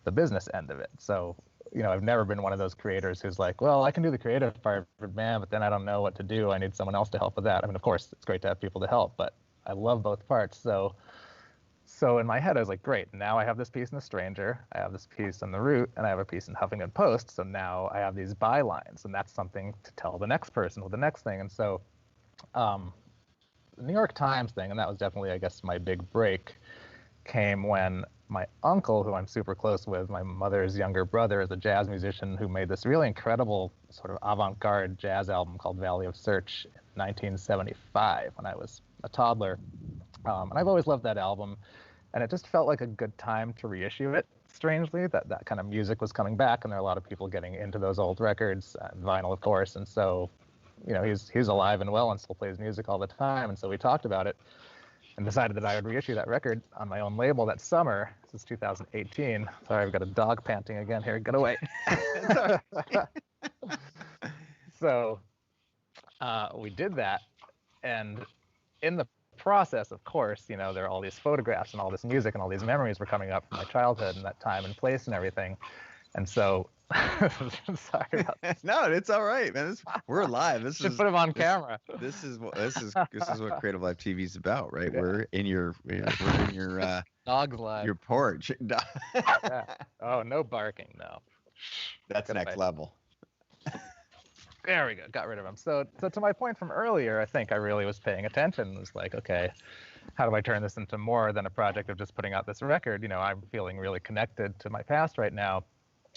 the business end of it. So, I've never been one of those creators who's like, well, I can do the creative part, man, but then I don't know what to do. I need someone else to help with that. I mean, of course, it's great to have people to help, but I love both parts. So in my head, I was like, great, now I have this piece in The Stranger, I have this piece in The Root, and I have a piece in Huffington Post. So now I have these bylines, and that's something to tell the next person with the next thing. And so the New York Times thing, and that was definitely, I guess, my big break, came when my uncle, who I'm super close with, my mother's younger brother, is a jazz musician who made this really incredible sort of avant-garde jazz album called Valley of Search in 1975 when I was a toddler. And I've always loved that album. And it just felt like a good time to reissue it, strangely, that kind of music was coming back, and there are a lot of people getting into those old records, vinyl, of course. And so, he's alive and well and still plays music all the time. And so we talked about it and decided that I would reissue that record on my own label that summer. This is 2018. Sorry, I've got a dog panting again here. Get away. So we did that. And in the process, of course, there are all these photographs and all this music and all these memories were coming up from my childhood and that time and place and everything. And so, sorry about this. No, it's all right, man. We're live. This Just put him on camera. This is what CreativeLive TV is about, right? Yeah. We're in your dog's live. Your porch. Yeah. Oh, no barking, no. That's next level. There we go. Got rid of him. So to my point from earlier, I think I really was paying attention. It was like, okay, how do I turn this into more than a project of just putting out this record? I'm feeling really connected to my past right now,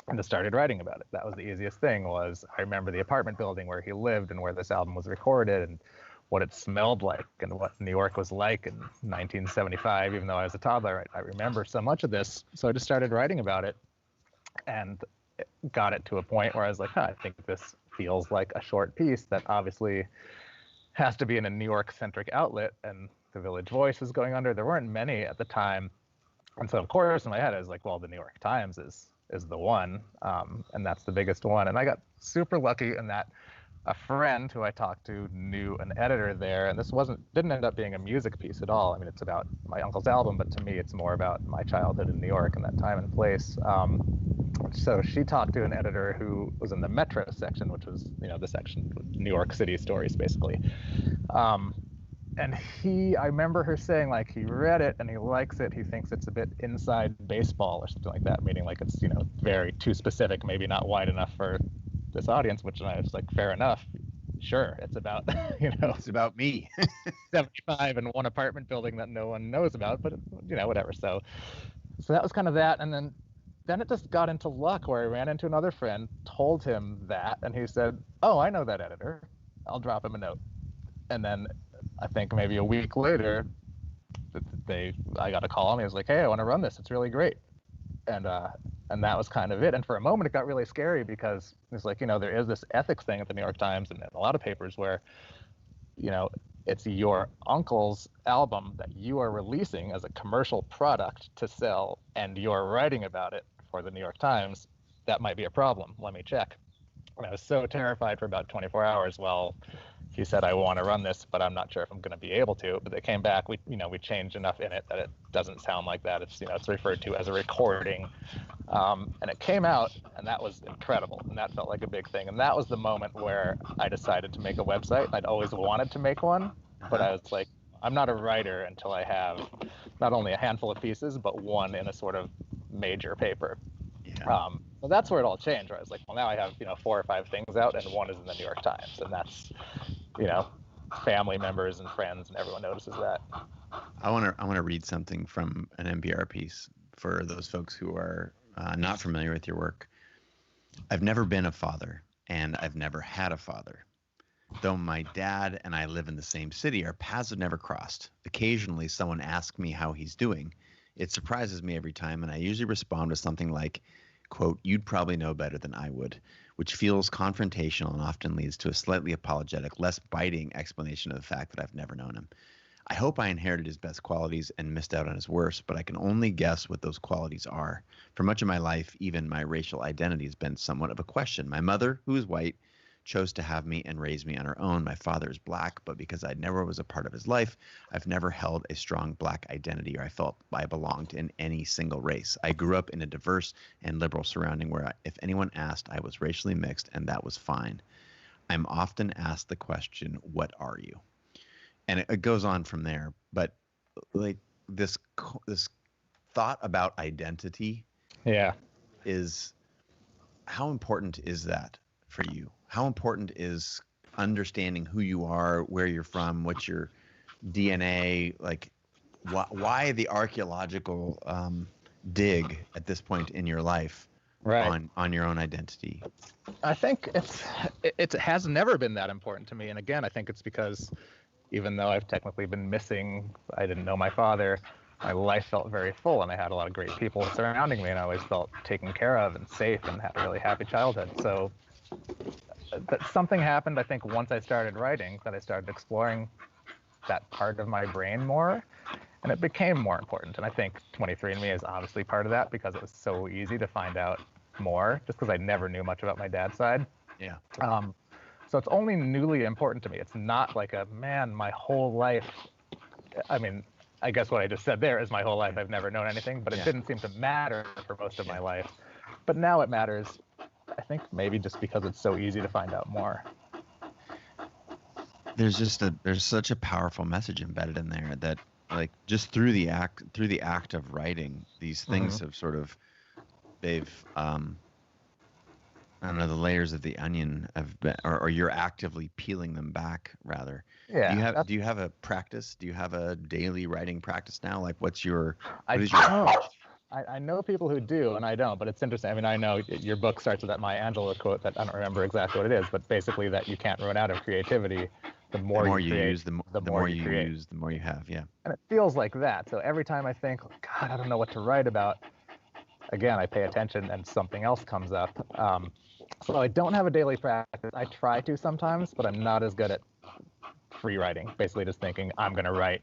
and just started writing about it. That was the easiest thing. Was I remember the apartment building where he lived and where this album was recorded and what it smelled like and what New York was like in 1975, even though I was a toddler. I remember so much of this. So I just started writing about it and got it to a point where I was like, I think this feels like a short piece that obviously has to be in a New York-centric outlet, and the Village Voice was going under. There weren't many at the time. And so, of course, in my head, I was like, well, the New York Times is the one, and that's the biggest one. And I got super lucky in that a friend who I talked to knew an editor there, and this didn't end up being a music piece at all. I mean, it's about my uncle's album, but to me, it's more about my childhood in New York and that time and place. So she talked to an editor who was in the Metro section, which was, the section with New York City stories, basically. And I remember her saying, like, he read it and he likes it. He thinks it's a bit inside baseball or something like that, meaning like it's, very too specific, maybe not wide enough for this audience, which I was like, fair enough. Sure, it's about, It's about me. 75 in one apartment building that no one knows about, but, whatever. So that was kind of that. And then it just got into luck where I ran into another friend, told him that, and he said, oh, I know that editor. I'll drop him a note. And then I think maybe a week later, I got a call and he was like, hey, I want to run this. It's really great. And that was kind of it. And for a moment, it got really scary because it's like, there is this ethics thing at the New York Times and a lot of papers where, it's your uncle's album that you are releasing as a commercial product to sell, and you're writing about it for the New York Times. That might be a problem. Let me check. And I was so terrified for about 24 hours while he said, I want to run this, but I'm not sure if I'm going to be able to. But they came back. We changed enough in it that it doesn't sound like that. It's, it's referred to as a recording. And it came out, and that was incredible. And that felt like a big thing. And that was the moment where I decided to make a website. I'd always wanted to make one, but I was like, I'm not a writer until I have not only a handful of pieces, but one in a sort of major paper. Yeah. So that's where it all changed, where I was like, well, now I have, 4 or 5 things out, and one is in the New York Times. And that's, family members and friends, and everyone notices that. I want to read something from an NPR piece for those folks who are not familiar with your work. I've never been a father, and I've never had a father. Though my dad and I live in the same city, our paths have never crossed. Occasionally, someone asks me how he's doing. It surprises me every time, and I usually respond with something like, quote, "You'd probably know better than I would," which feels confrontational and often leads to a slightly apologetic, less biting explanation of the fact that I've never known him. I hope I inherited his best qualities and missed out on his worst, but I can only guess what those qualities are. For much of my life, even my racial identity has been somewhat of a question. My mother, who is white, chose to have me and raise me on her own. My father is black, but because I never was a part of his life, I've never held a strong black identity, or I felt I belonged in any single race. I grew up in a diverse and liberal surrounding where if anyone asked, I was racially mixed, and that was fine. I'm often asked the question, "What are you?" And it goes on from there. But like this thought about identity, Yeah. is how important is that for you? How important is understanding who you are, where you're from, what's your DNA, like why the archaeological dig at this point in your life Right. on your own identity? I think it has never been that important to me. And again, I think it's because even though I've technically been missing, I didn't know my father, my life felt very full, and I had a lot of great people surrounding me, and I always felt taken care of and safe and had a really happy childhood. So that something happened, I think, once I started writing, that I started exploring that part of my brain more, and it became more important. And I think 23andMe is obviously part of that, because it was so easy to find out more, just because I never knew much about my dad's side. Yeah. So it's only newly important to me. It's not like my whole life. I mean, I guess what I just said there is my whole life I've never known anything, but it didn't seem to matter for most of my life. But now it matters, I think maybe just because it's so easy to find out more. There's such a powerful message embedded in there that, like, just through the act of writing, these things have sort of, they've I don't know, the layers of the onion have been, or you're actively peeling them back, rather. Yeah. Do you have a practice? Do you have a daily writing practice now? Like, what is your approach? I know people who do, and I don't, but it's interesting. I mean, I know your book starts with that Maya Angelou quote that I don't remember exactly what it is, but basically that you can't run out of creativity. The more you create, use, the more you create. use, the more you have. Yeah. And it feels like that. So every time I think, God, I don't know what to write about, again, I pay attention and something else comes up. So I don't have a daily practice. I try to sometimes, but I'm not as good at free writing. Basically just thinking I'm going to write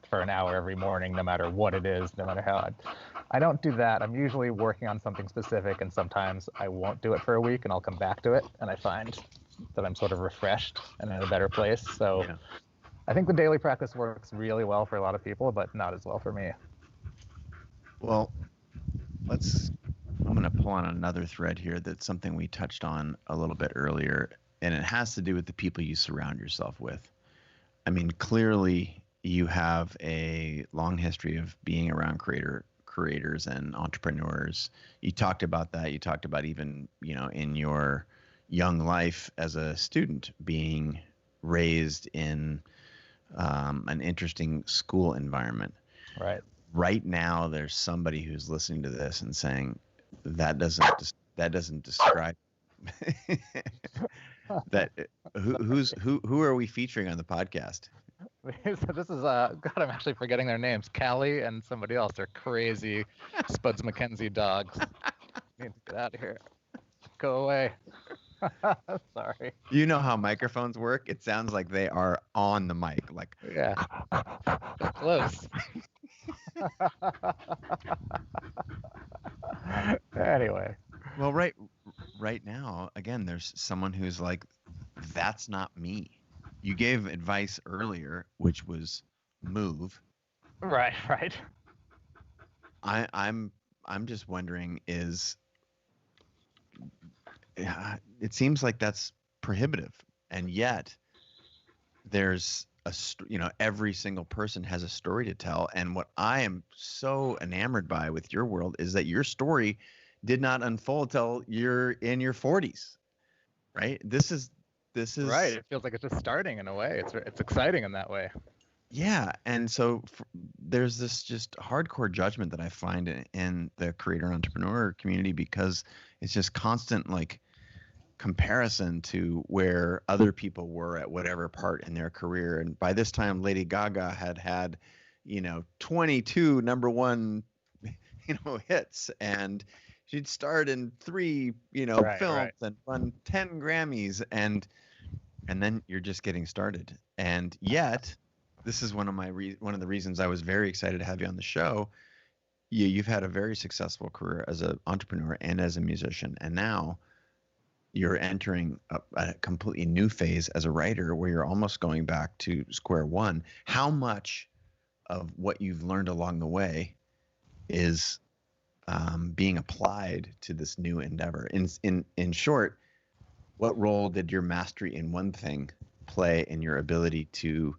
for an hour every morning, no matter what it is, no matter how. I don't do that. I'm usually working on something specific, and sometimes I won't do it for a week and I'll come back to it, and I find that I'm sort of refreshed and in a better place. So I think the daily practice works really well for a lot of people, but not as well for me. Well, I'm going to pull on another thread here. That's something we touched on a little bit earlier, and it has to do with the people you surround yourself with. I mean, clearly you have a long history of being around creators and entrepreneurs. You talked about that. You talked about even, in your young life as a student, being raised in an interesting school environment. Right now, there's somebody who's listening to this and saying, that doesn't describe that. Who are we featuring on the podcast? So this is God, I'm actually forgetting their names. Callie and somebody else. They're crazy Spuds MacKenzie dogs. Need to get out of here. Go away. Sorry. You know how microphones work? It sounds like they are on the mic. Like, yeah, they're close. Anyway. Well, right now, again, there's someone who's like, that's not me. You gave advice earlier, which was move. Right. I'm just wondering, it seems like that's prohibitive, and yet there's every single person has a story to tell. And what I am so enamored by with your world is that your story did not unfold till you're in your 40s, right? This is right. It feels like it's just starting in a way. It's exciting in that way. Yeah, and so there's this just hardcore judgment that I find in the creator entrepreneur community, because it's just constant like comparison to where other people were at whatever part in their career. And by this time, Lady Gaga had 22 number one, hits, and she'd starred in 3, Right, films right. and won 10 Grammys, and then you're just getting started. And yet, this is one of the reasons I was very excited to have you on the show. You've had a very successful career as an entrepreneur and as a musician, and now you're entering a completely new phase as a writer, where you're almost going back to square one. How much of what you've learned along the way is being applied to this new endeavor? In short, what role did your mastery in one thing play in your ability to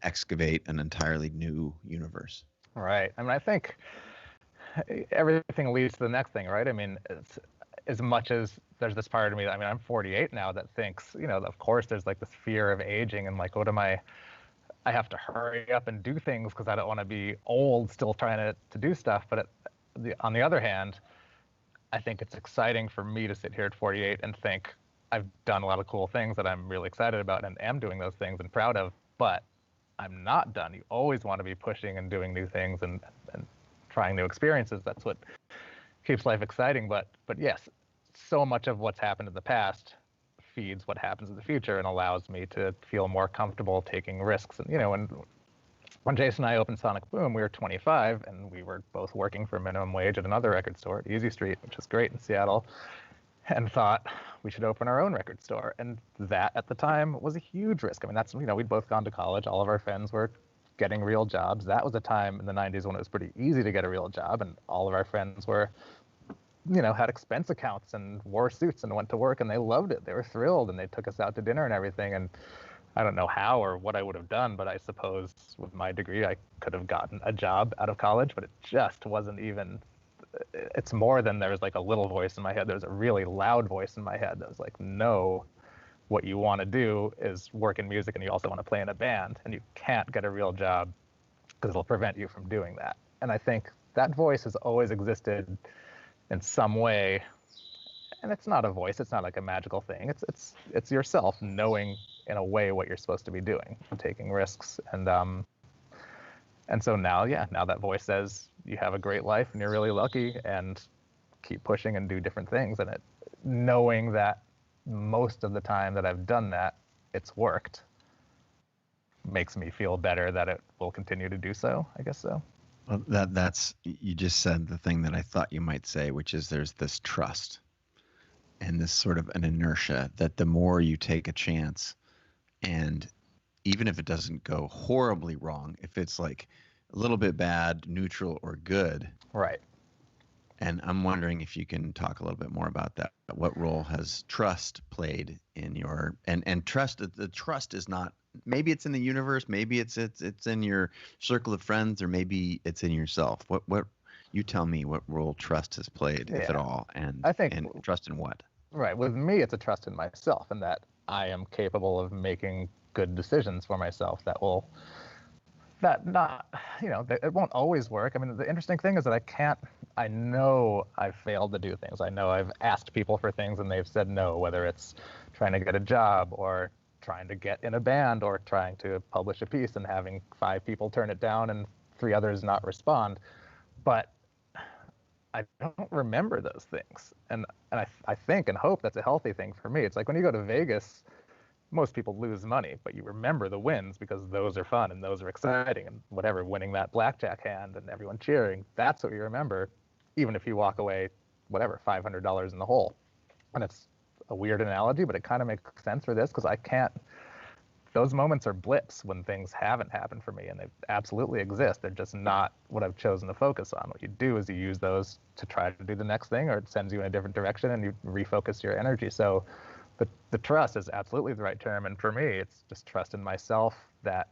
excavate an entirely new universe? Right. I mean, I think everything leads to the next thing, right? I mean, it's, as much as there's this part of me, I mean, I'm 48 now, that thinks, of course there's like this fear of aging and like, what am I have to hurry up and do things because I don't want to be old still trying to do stuff. But on the other hand, I think it's exciting for me to sit here at 48 and think I've done a lot of cool things that I'm really excited about and am doing those things and proud of, but I'm not done. You always want to be pushing and doing new things and trying new experiences. That's what keeps life exciting. But yes, so much of what's happened in the past feeds what happens in the future and allows me to feel more comfortable taking risks. And when Jason and I opened Sonic Boom, we were 25 and we were both working for minimum wage at another record store at Easy Street, which is great in Seattle, and thought we should open our own record store. And that at the time was a huge risk. I mean, that's, we'd both gone to college. All of our friends were getting real jobs. That was a time in the 90s when it was pretty easy to get a real job. And all of our friends were, had expense accounts and wore suits and went to work, and they loved it. They were thrilled, and they took us out to dinner and everything. And I don't know how or what I would have done, but I suppose with my degree, I could have gotten a job out of college, but it just wasn't even, it's more than there was like a little voice in my head. There was a really loud voice in my head that was like, no, what you want to do is work in music and you also want to play in a band, and you can't get a real job because it'll prevent you from doing that. And I think that voice has always existed in some way, and it's not a voice, it's not like a magical thing, it's yourself knowing in a way what you're supposed to be doing and taking risks. And so now that voice says you have a great life and you're really lucky, and keep pushing and do different things. And knowing that most of the time that I've done that, it's worked, makes me feel better that it will continue to do so, I guess so. Well, you just said the thing that I thought you might say, which is there's this trust and this sort of an inertia that the more you take a chance, and even if it doesn't go horribly wrong, if it's like a little bit bad, neutral, or good. Right. And I'm wondering if you can talk a little bit more about that. What role has trust played in your, and trust, the trust is not, maybe it's in the universe, maybe it's in your circle of friends, or maybe it's in yourself. What you tell me what role trust has played, if at all, and I think, and trust in what? Right. With me, it's a trust in myself, and that I am capable of making good decisions for myself that will, that not, it won't always work. I mean, the interesting thing is that I know I've failed to do things. I know I've asked people for things and they've said no, whether it's trying to get a job or trying to get in a band or trying to publish a piece and having 5 people turn it down and 3 others not respond. But I don't remember those things. And I think and hope that's a healthy thing for me. It's like when you go to Vegas, most people lose money, but you remember the wins because those are fun and those are exciting, and whatever, winning that blackjack hand and everyone cheering, that's what you remember, even if you walk away, whatever, $500 in the hole. And it's a weird analogy, but it kind of makes sense for this because those moments are blips when things haven't happened for me, and they absolutely exist. They're just not what I've chosen to focus on. What you do is you use those to try to do the next thing, or it sends you in a different direction and you refocus your energy. So the trust is absolutely the right term. And for me, it's just trust in myself that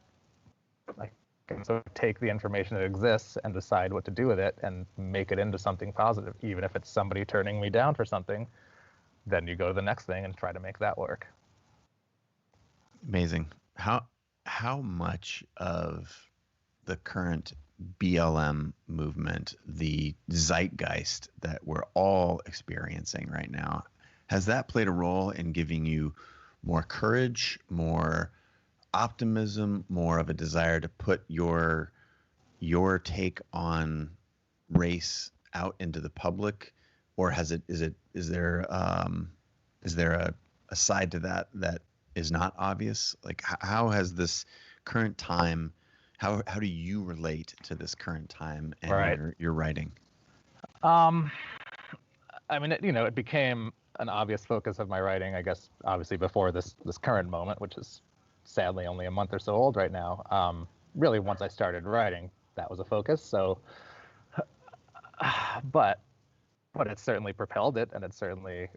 I can sort of take the information that exists and decide what to do with it and make it into something positive. Even if it's somebody turning me down for something, then you go to the next thing and try to make that work. Amazing. How how much of the current BLM movement, the zeitgeist that we're all experiencing right now, has that played a role in giving you more courage, more optimism, more of a desire to put your take on race out into the public, or is there a side to that that is not obvious? Like how has this current time, how do you relate to this current time and Right. your writing? Um, I mean, it became an obvious focus of my writing, I guess, obviously before this current moment, which is sadly only a month or so old right now. Really, once I started writing, that was a focus. So, but it certainly propelled it, and it's certainly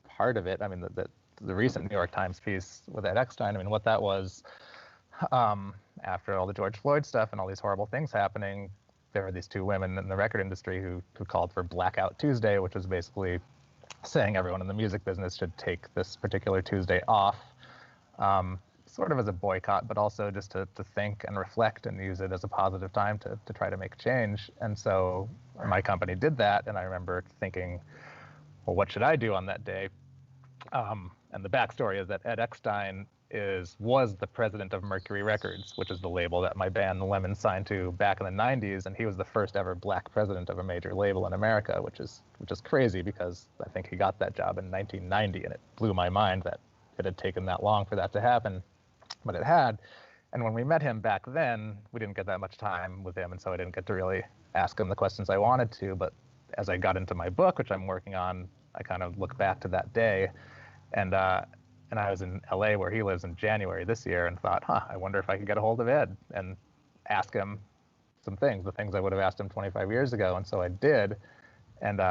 part of it. I mean, the recent New York Times piece with Ed Eckstein, I mean, what that was, after all the George Floyd stuff and all these horrible things happening, there were these two women in the record industry who called for Blackout Tuesday, which was basically saying everyone in the music business should take this particular Tuesday off, sort of as a boycott, but also just to think and reflect and use it as a positive time to try to make change. And so my company did that, and I remember thinking, well, what should I do on that day? And the backstory is that Ed Eckstein was the president of Mercury Records, which is the label that my band The Lemons signed to back in the 90s, and he was the first ever black president of a major label in America, which is crazy because I think he got that job in 1990, and it blew my mind that it had taken that long for that to happen, but it had. And when we met him back then, we didn't get that much time with him, and so I didn't get to really ask him the questions I wanted to. But as I got into my book, which I'm working on, I kind of look back to that day, and I was in LA where he lives in January this year, and thought, I wonder if I could get a hold of Ed and ask him some things, the things I would have asked him 25 years ago. And so I did, and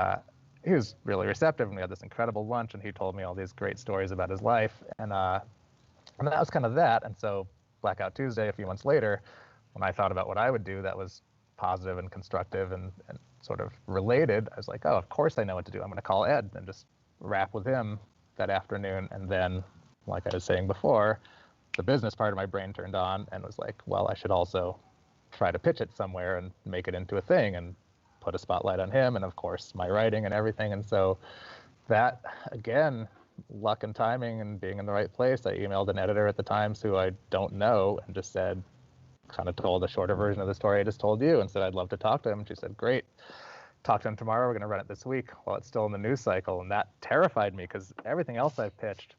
he was really receptive, and we had this incredible lunch, and he told me all these great stories about his life, and that was kind of that. And so Blackout Tuesday, a few months later, when I thought about what I would do that was positive and constructive and sort of related, I was like, oh, of course I know what to do. I'm going to call Ed and just rap with him that afternoon. And then, like I was saying before, the business part of my brain turned on and was like, well, I should also try to pitch it somewhere and make it into a thing and put a spotlight on him, and of course my writing and everything. And so that, again, luck and timing and being in the right place, I emailed an editor at the Times who I don't know and just said, kind of told a shorter version of the story I just told you, and said I'd love to talk to him. She said, great, talk to him tomorrow. We're going to run it this week while it's still in the news cycle. And that terrified me because everything else I've pitched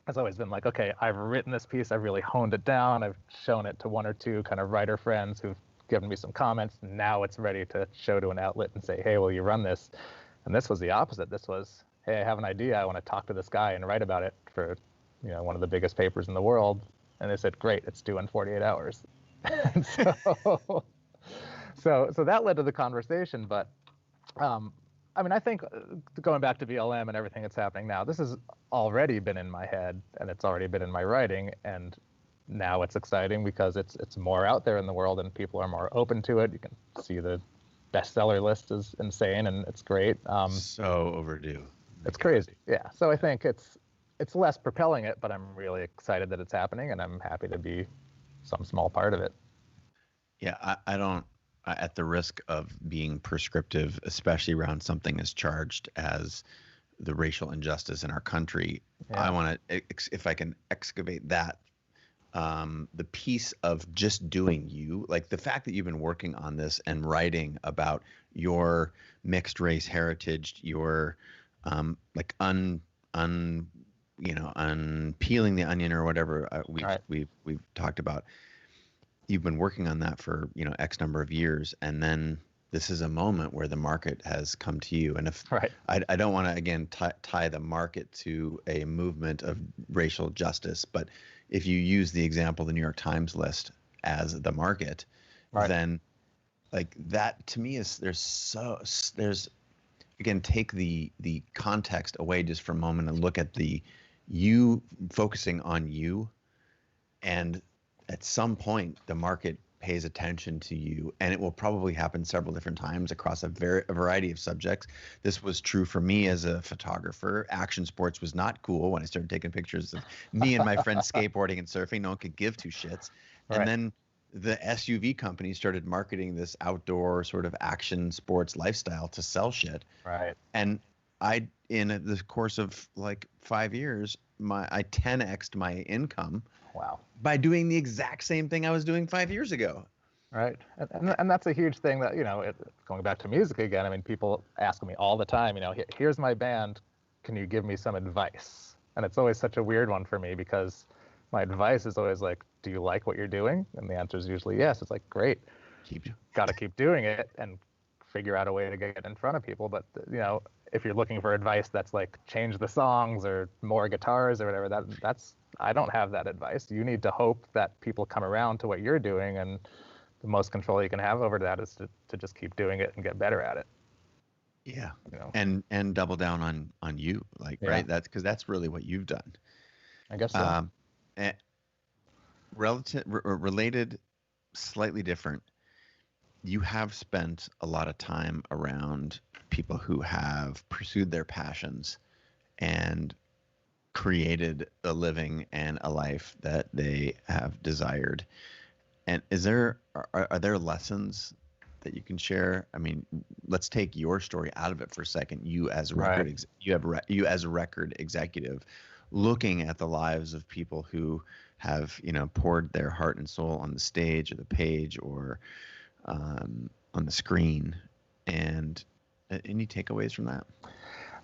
has always been like, okay, I've written this piece, I've really honed it down, I've shown it to one or two kind of writer friends who've given me some comments. Now it's ready to show to an outlet and say, hey, will you run this? And this was the opposite. This was, hey, I have an idea, I want to talk to this guy and write about it for, one of the biggest papers in the world. And they said, great, it's due in 48 hours. And so that led to the conversation. But I mean, I think going back to BLM and everything that's happening now, this has already been in my head and it's already been in my writing, and now it's exciting because it's more out there in the world and people are more open to it. You can see the bestseller list is insane and it's great. So overdue. It's crazy, yeah. So I think it's less propelling it, but I'm really excited that it's happening, and I'm happy to be some small part of it. Yeah, I don't, at the risk of being prescriptive, especially around something as charged as the racial injustice in our country, yeah. I want to, if I can excavate that, the piece of just doing you, like the fact that you've been working on this and writing about your mixed race heritage, your like unpeeling the onion or whatever we've talked about. You've been working on that for X number of years, and then this is a moment where the market has come to you. And if I don't want to again tie the market to a movement of racial justice, but if you use the example of the New York Times list as the market, then like that to me is there's again, take the context away just for a moment and look at you focusing on you, and at some point the market pays attention to you, and it will probably happen several different times across a variety of subjects. This was true for me as a photographer. Action sports was not cool when I started taking pictures of me and my friends skateboarding and surfing. No one could give two shits. Right. And then the SUV company started marketing this outdoor sort of action sports lifestyle to sell shit. Right. And in the course of like 5 years, I 10x'd my income. Wow. By doing the exact same thing I was doing 5 years ago. Right. And that's a huge thing that, going back to music again, I mean, people ask me all the time, here's my band, can you give me some advice? And it's always such a weird one for me because my advice is always like, do you like what you're doing? And the answer is usually yes. It's like, great. Got to keep doing it and figure out a way to get in front of people. But, if you're looking for advice that's like change the songs or more guitars or whatever, that's I don't have that advice. You need to hope that people come around to what you're doing, and the most control you can have over that is to just keep doing it and get better at it. Yeah. And double down on you, like, yeah. Right? That's because that's really what you've done. I guess so. Related, slightly different. You have spent a lot of time around people who have pursued their passions and created a living and a life that they have desired. And are there lessons that you can share? I mean, let's take your story out of it for a second. You as a record, you as a record executive, looking at the lives of people who have poured their heart and soul on the stage or the page or on the screen, and any takeaways from that?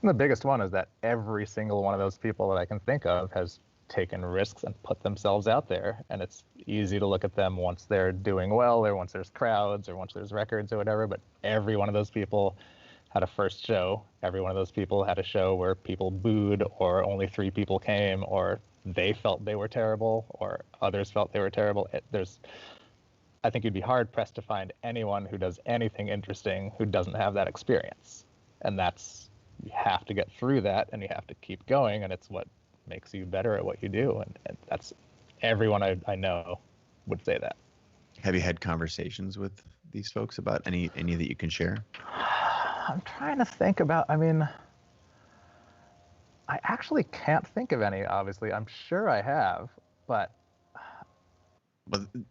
And the biggest one is that every single one of those people that I can think of has taken risks and put themselves out there. And it's easy to look at them once they're doing well or once there's crowds or once there's records or whatever. But every one of those people had a first show. Every one of those people had a show where people booed or only 3 people came or they felt they were terrible or others felt they were terrible. I think you'd be hard pressed to find anyone who does anything interesting who doesn't have that experience. And you have to get through that and you have to keep going, and it's what makes you better at what you do. And that's everyone I know would say that. Have you had conversations with these folks about any that you can share? I'm trying to think about, I actually can't think of any, obviously. I'm sure I have, but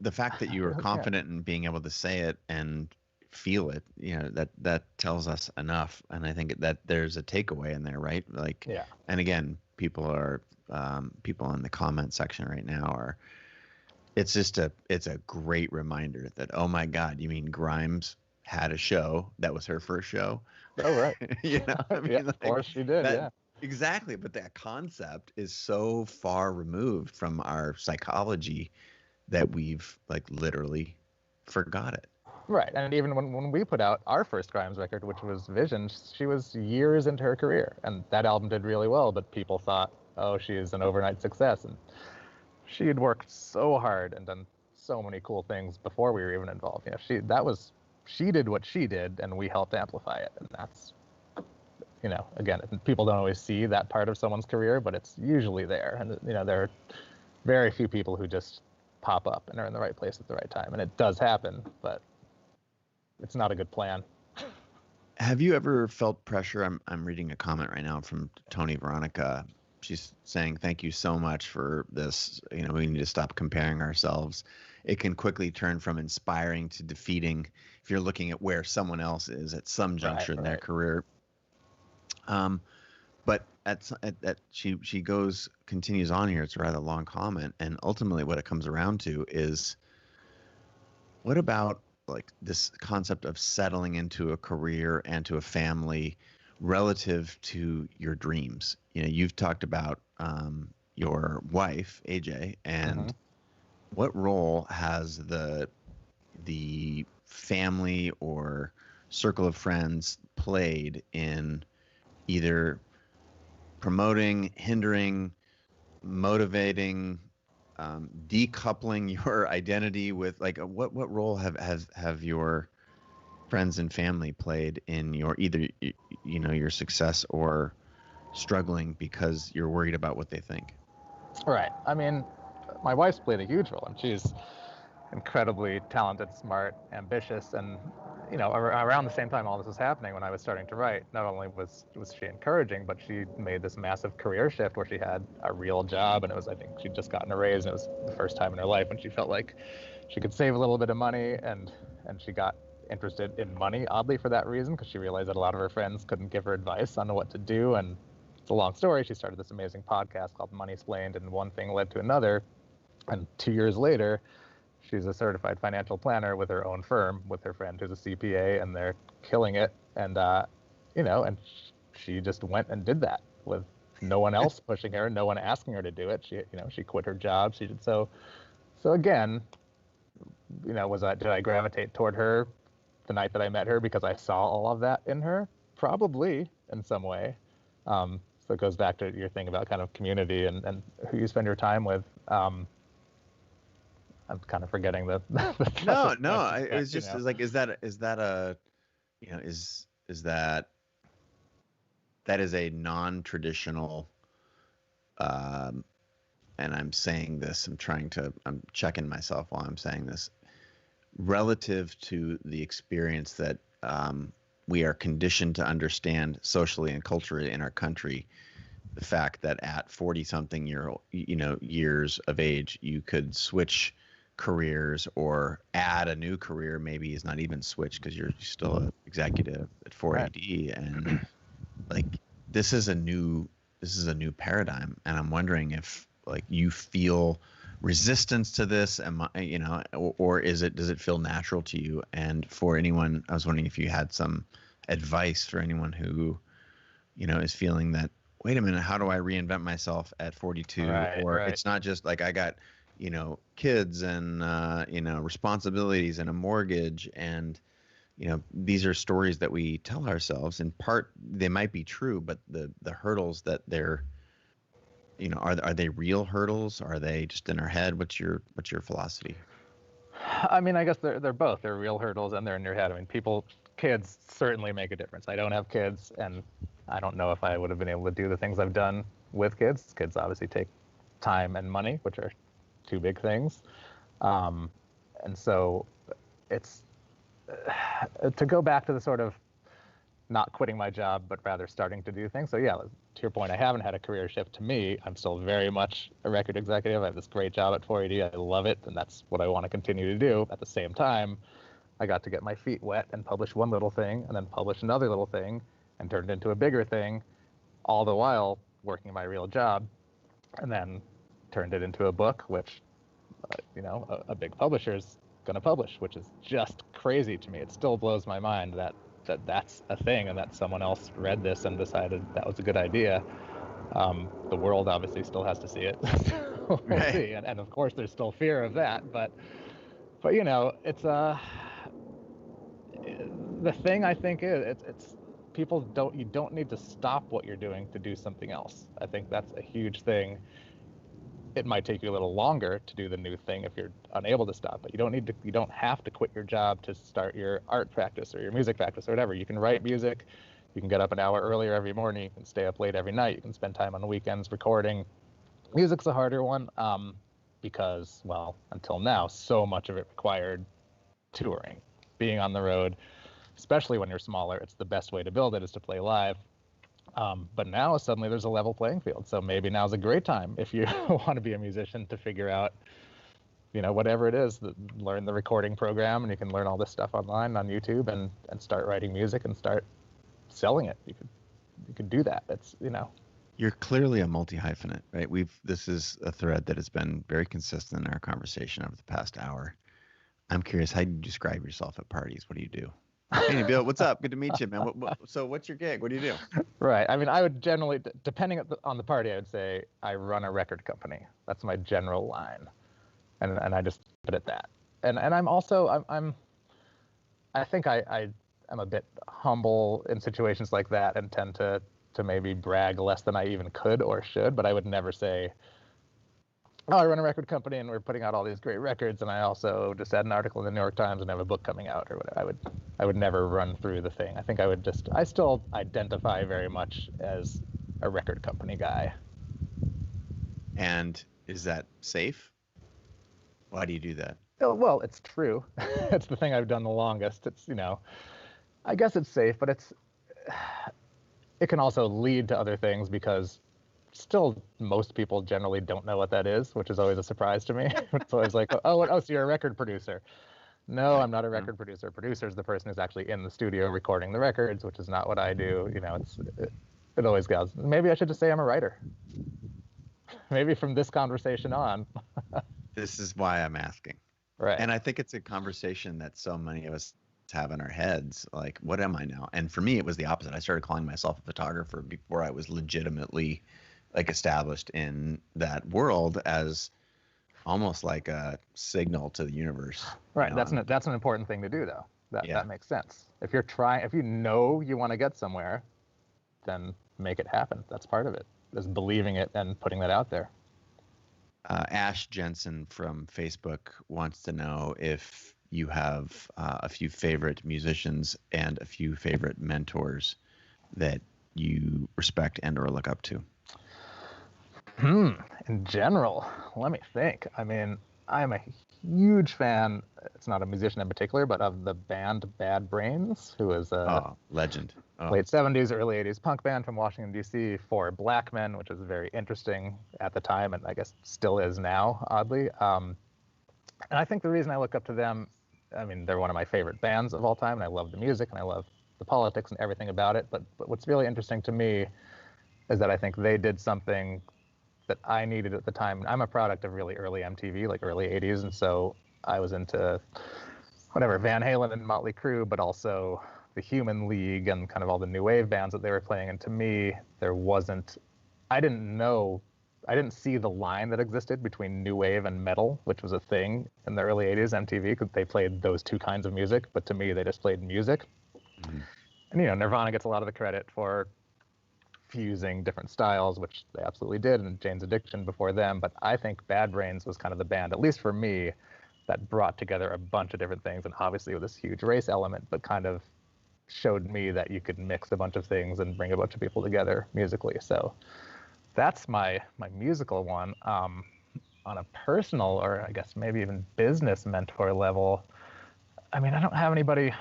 the fact that you were confident in being able to say it and feel it, that tells us enough. And I think that there's a takeaway in there, right? Like, yeah. And again, people in the comment section right now it's a great reminder that, oh my God, you mean Grimes had a show that was her first show? Oh, right. Of course she did. Yeah. Exactly. But that concept is so far removed from our psychology that we've like literally forgot it. Right. And even when we put out our first Grimes record, which was Vision, she was years into her career, and that album did really well, but people thought, oh, she's an overnight success. And she had worked so hard and done so many cool things before we were even involved. She did what she did, and we helped amplify it. And that's, again, people don't always see that part of someone's career, but it's usually there. And, there are very few people who just pop up and are in the right place at the right time. And it does happen, but it's not a good plan. Have you ever felt pressure? I'm reading a comment right now from Tony Veronica. She's saying, thank you so much for this. We need to stop comparing ourselves. It can quickly turn from inspiring to defeating if you're looking at where someone else is at some juncture in their career. But she continues on here. It's a rather long comment. And ultimately what it comes around to is, what about like this concept of settling into a career and to a family relative to your dreams? You've talked about your wife, AJ, and what role has the family or circle of friends played in either promoting, hindering, motivating, decoupling your identity with, like, what role have your friends and family played in your either your success or struggling because you're worried about what they think? Right. I mean, my wife's played a huge role, and she's incredibly talented, smart, ambitious, and around the same time all this was happening, when I was starting to write, not only was she encouraging, but she made this massive career shift where she had a real job, and I think she'd just gotten a raise, and it was the first time in her life when she felt like she could save a little bit of money, and she got interested in money, oddly, for that reason, because she realized that a lot of her friends couldn't give her advice on what to do. And it's a long story. She started this amazing podcast called Money Splained, and one thing led to another. And 2 years later, she's a certified financial planner with her own firm, with her friend who's a CPA, and they're killing it. And and she just went and did that with no one else pushing her, no one asking her to do it. She quit her job. She did so. So again, did I gravitate toward her the night that I met her because I saw all of that in her? Probably, in some way. So it goes back to your thing about kind of community and who you spend your time with. I'm kind of forgetting the no. It was just like, is that is a non-traditional, and I'm saying this, I'm checking myself while I'm saying this, relative to the experience that we are conditioned to understand socially and culturally in our country. The fact that at 40-something years of age, you could switch careers or add a new career, maybe is not even switch because you're still an executive at 4AD, and like this is a new paradigm, and I'm wondering if like you feel resistance to this, or does it feel natural to you? And for anyone, I was wondering if you had some advice for anyone who is feeling that, wait a minute, how do I reinvent myself at 42? Right. It's not just like I got, kids and, responsibilities and a mortgage. And, these are stories that we tell ourselves. In part, they might be true, but the hurdles that they're, are they real hurdles? Are they just in our head? What's your philosophy? I mean, I guess they're both. They're real hurdles and they're in your head. I mean, kids certainly make a difference. I don't have kids, and I don't know if I would have been able to do the things I've done with kids. Kids obviously take time and money, which are two big things. And so it's to go back to the sort of not quitting my job, but rather starting to do things. So yeah, to your point, I haven't had a career shift. To me, I'm still very much a record executive. I have this great job at 4AD. I love it, and that's what I want to continue to do. At the same time, I got to get my feet wet and publish one little thing and then publish another little thing and turn it into a bigger thing, all the while working my real job, and then turned it into a book, which, a big publisher's going to publish, which is just crazy to me. It still blows my mind that's a thing and that someone else read this and decided that was a good idea. The world obviously still has to see it. We'll see. And of course there's still fear of that, but it's the thing I think is it's you don't need to stop what you're doing to do something else. I think that's a huge thing. It might take you a little longer to do the new thing if you're unable to stop, but you don't have to quit your job to start your art practice or your music practice or whatever. You can write music, you can get up an hour earlier every morning, you can stay up late every night, you can spend time on the weekends recording. Music's a harder one, because, well, until now, so much of it required touring, being on the road, especially when you're smaller. It's the best way to build it is to play live. But now suddenly there's a level playing field. So maybe now's a great time if you want to be a musician to figure out, whatever it is, learn the recording program, and you can learn all this stuff online on YouTube and start writing music and start selling it. You could do that. It's, You're clearly a multi-hyphenate, right? This is a thread that has been very consistent in our conversation over the past hour. I'm curious, how do you describe yourself at parties? What do you do? Hey, Bill, what's up? Good to meet you, man. So what's your gig? What do you do? Right. I mean, I would generally, depending on the party, I would say I run a record company. That's my general line. And I just put it that. And I'm also, I think I'm a bit humble in situations like that and tend to maybe brag less than I even could or should, but I would never say, oh, I run a record company and we're putting out all these great records, and I also just had an article in the New York Times and have a book coming out or whatever. I would never run through the thing. I think I still identify very much as a record company guy. And is that safe? Why do you do that? Oh, well, it's true. It's the thing I've done the longest. It's, I guess it's safe, but it can also lead to other things because still most people generally don't know what that is, which is always a surprise to me. It's always like, so you're a record producer. No, Right. I'm not a record producer. Producer is the person who's actually in the studio recording the records, which is not what I do. It always goes. Maybe I should just say I'm a writer. Maybe from this conversation on. This is why I'm asking. Right. And I think it's a conversation that so many of us have in our heads. Like, what am I now? And for me, it was the opposite. I started calling myself a photographer before I was legitimately like established in that world as almost like a signal to the universe. Right. That's an important thing to do, though. That makes sense. If you know you want to get somewhere, then make it happen. That's part of it. Is believing it and putting that out there. Ash Jensen from Facebook wants to know if you have a few favorite musicians and a few favorite mentors that you respect and or look up to. In general, let me think. I mean, I'm a huge fan, it's not a musician in particular, but of the band Bad Brains, who is a legend. Late 70s, early 80s punk band from Washington, D.C. for black men, which was very interesting at the time, and I guess still is now, oddly. And I think the reason I look up to them, I mean, they're one of my favorite bands of all time, and I love the music, and I love the politics and everything about it. But what's really interesting to me is that I think they did something that I needed at the time. I'm a product of really early MTV, like early 80s, and so I was into whatever, Van Halen and Motley Crue, but also the Human League and kind of all the new wave bands that they were playing. And to me, I didn't see the line that existed between new wave and metal, which was a thing in the early 80s MTV, because they played those two kinds of music. But to me, they just played music. Mm-hmm. And, Nirvana gets a lot of the credit for fusing different styles, which they absolutely did, and Jane's Addiction before them. But I think Bad Brains was kind of the band, at least for me, that brought together a bunch of different things, and obviously with this huge race element, but kind of showed me that you could mix a bunch of things and bring a bunch of people together musically. So that's my musical one. On a personal, or I guess maybe even business mentor level, I mean, I don't have anybody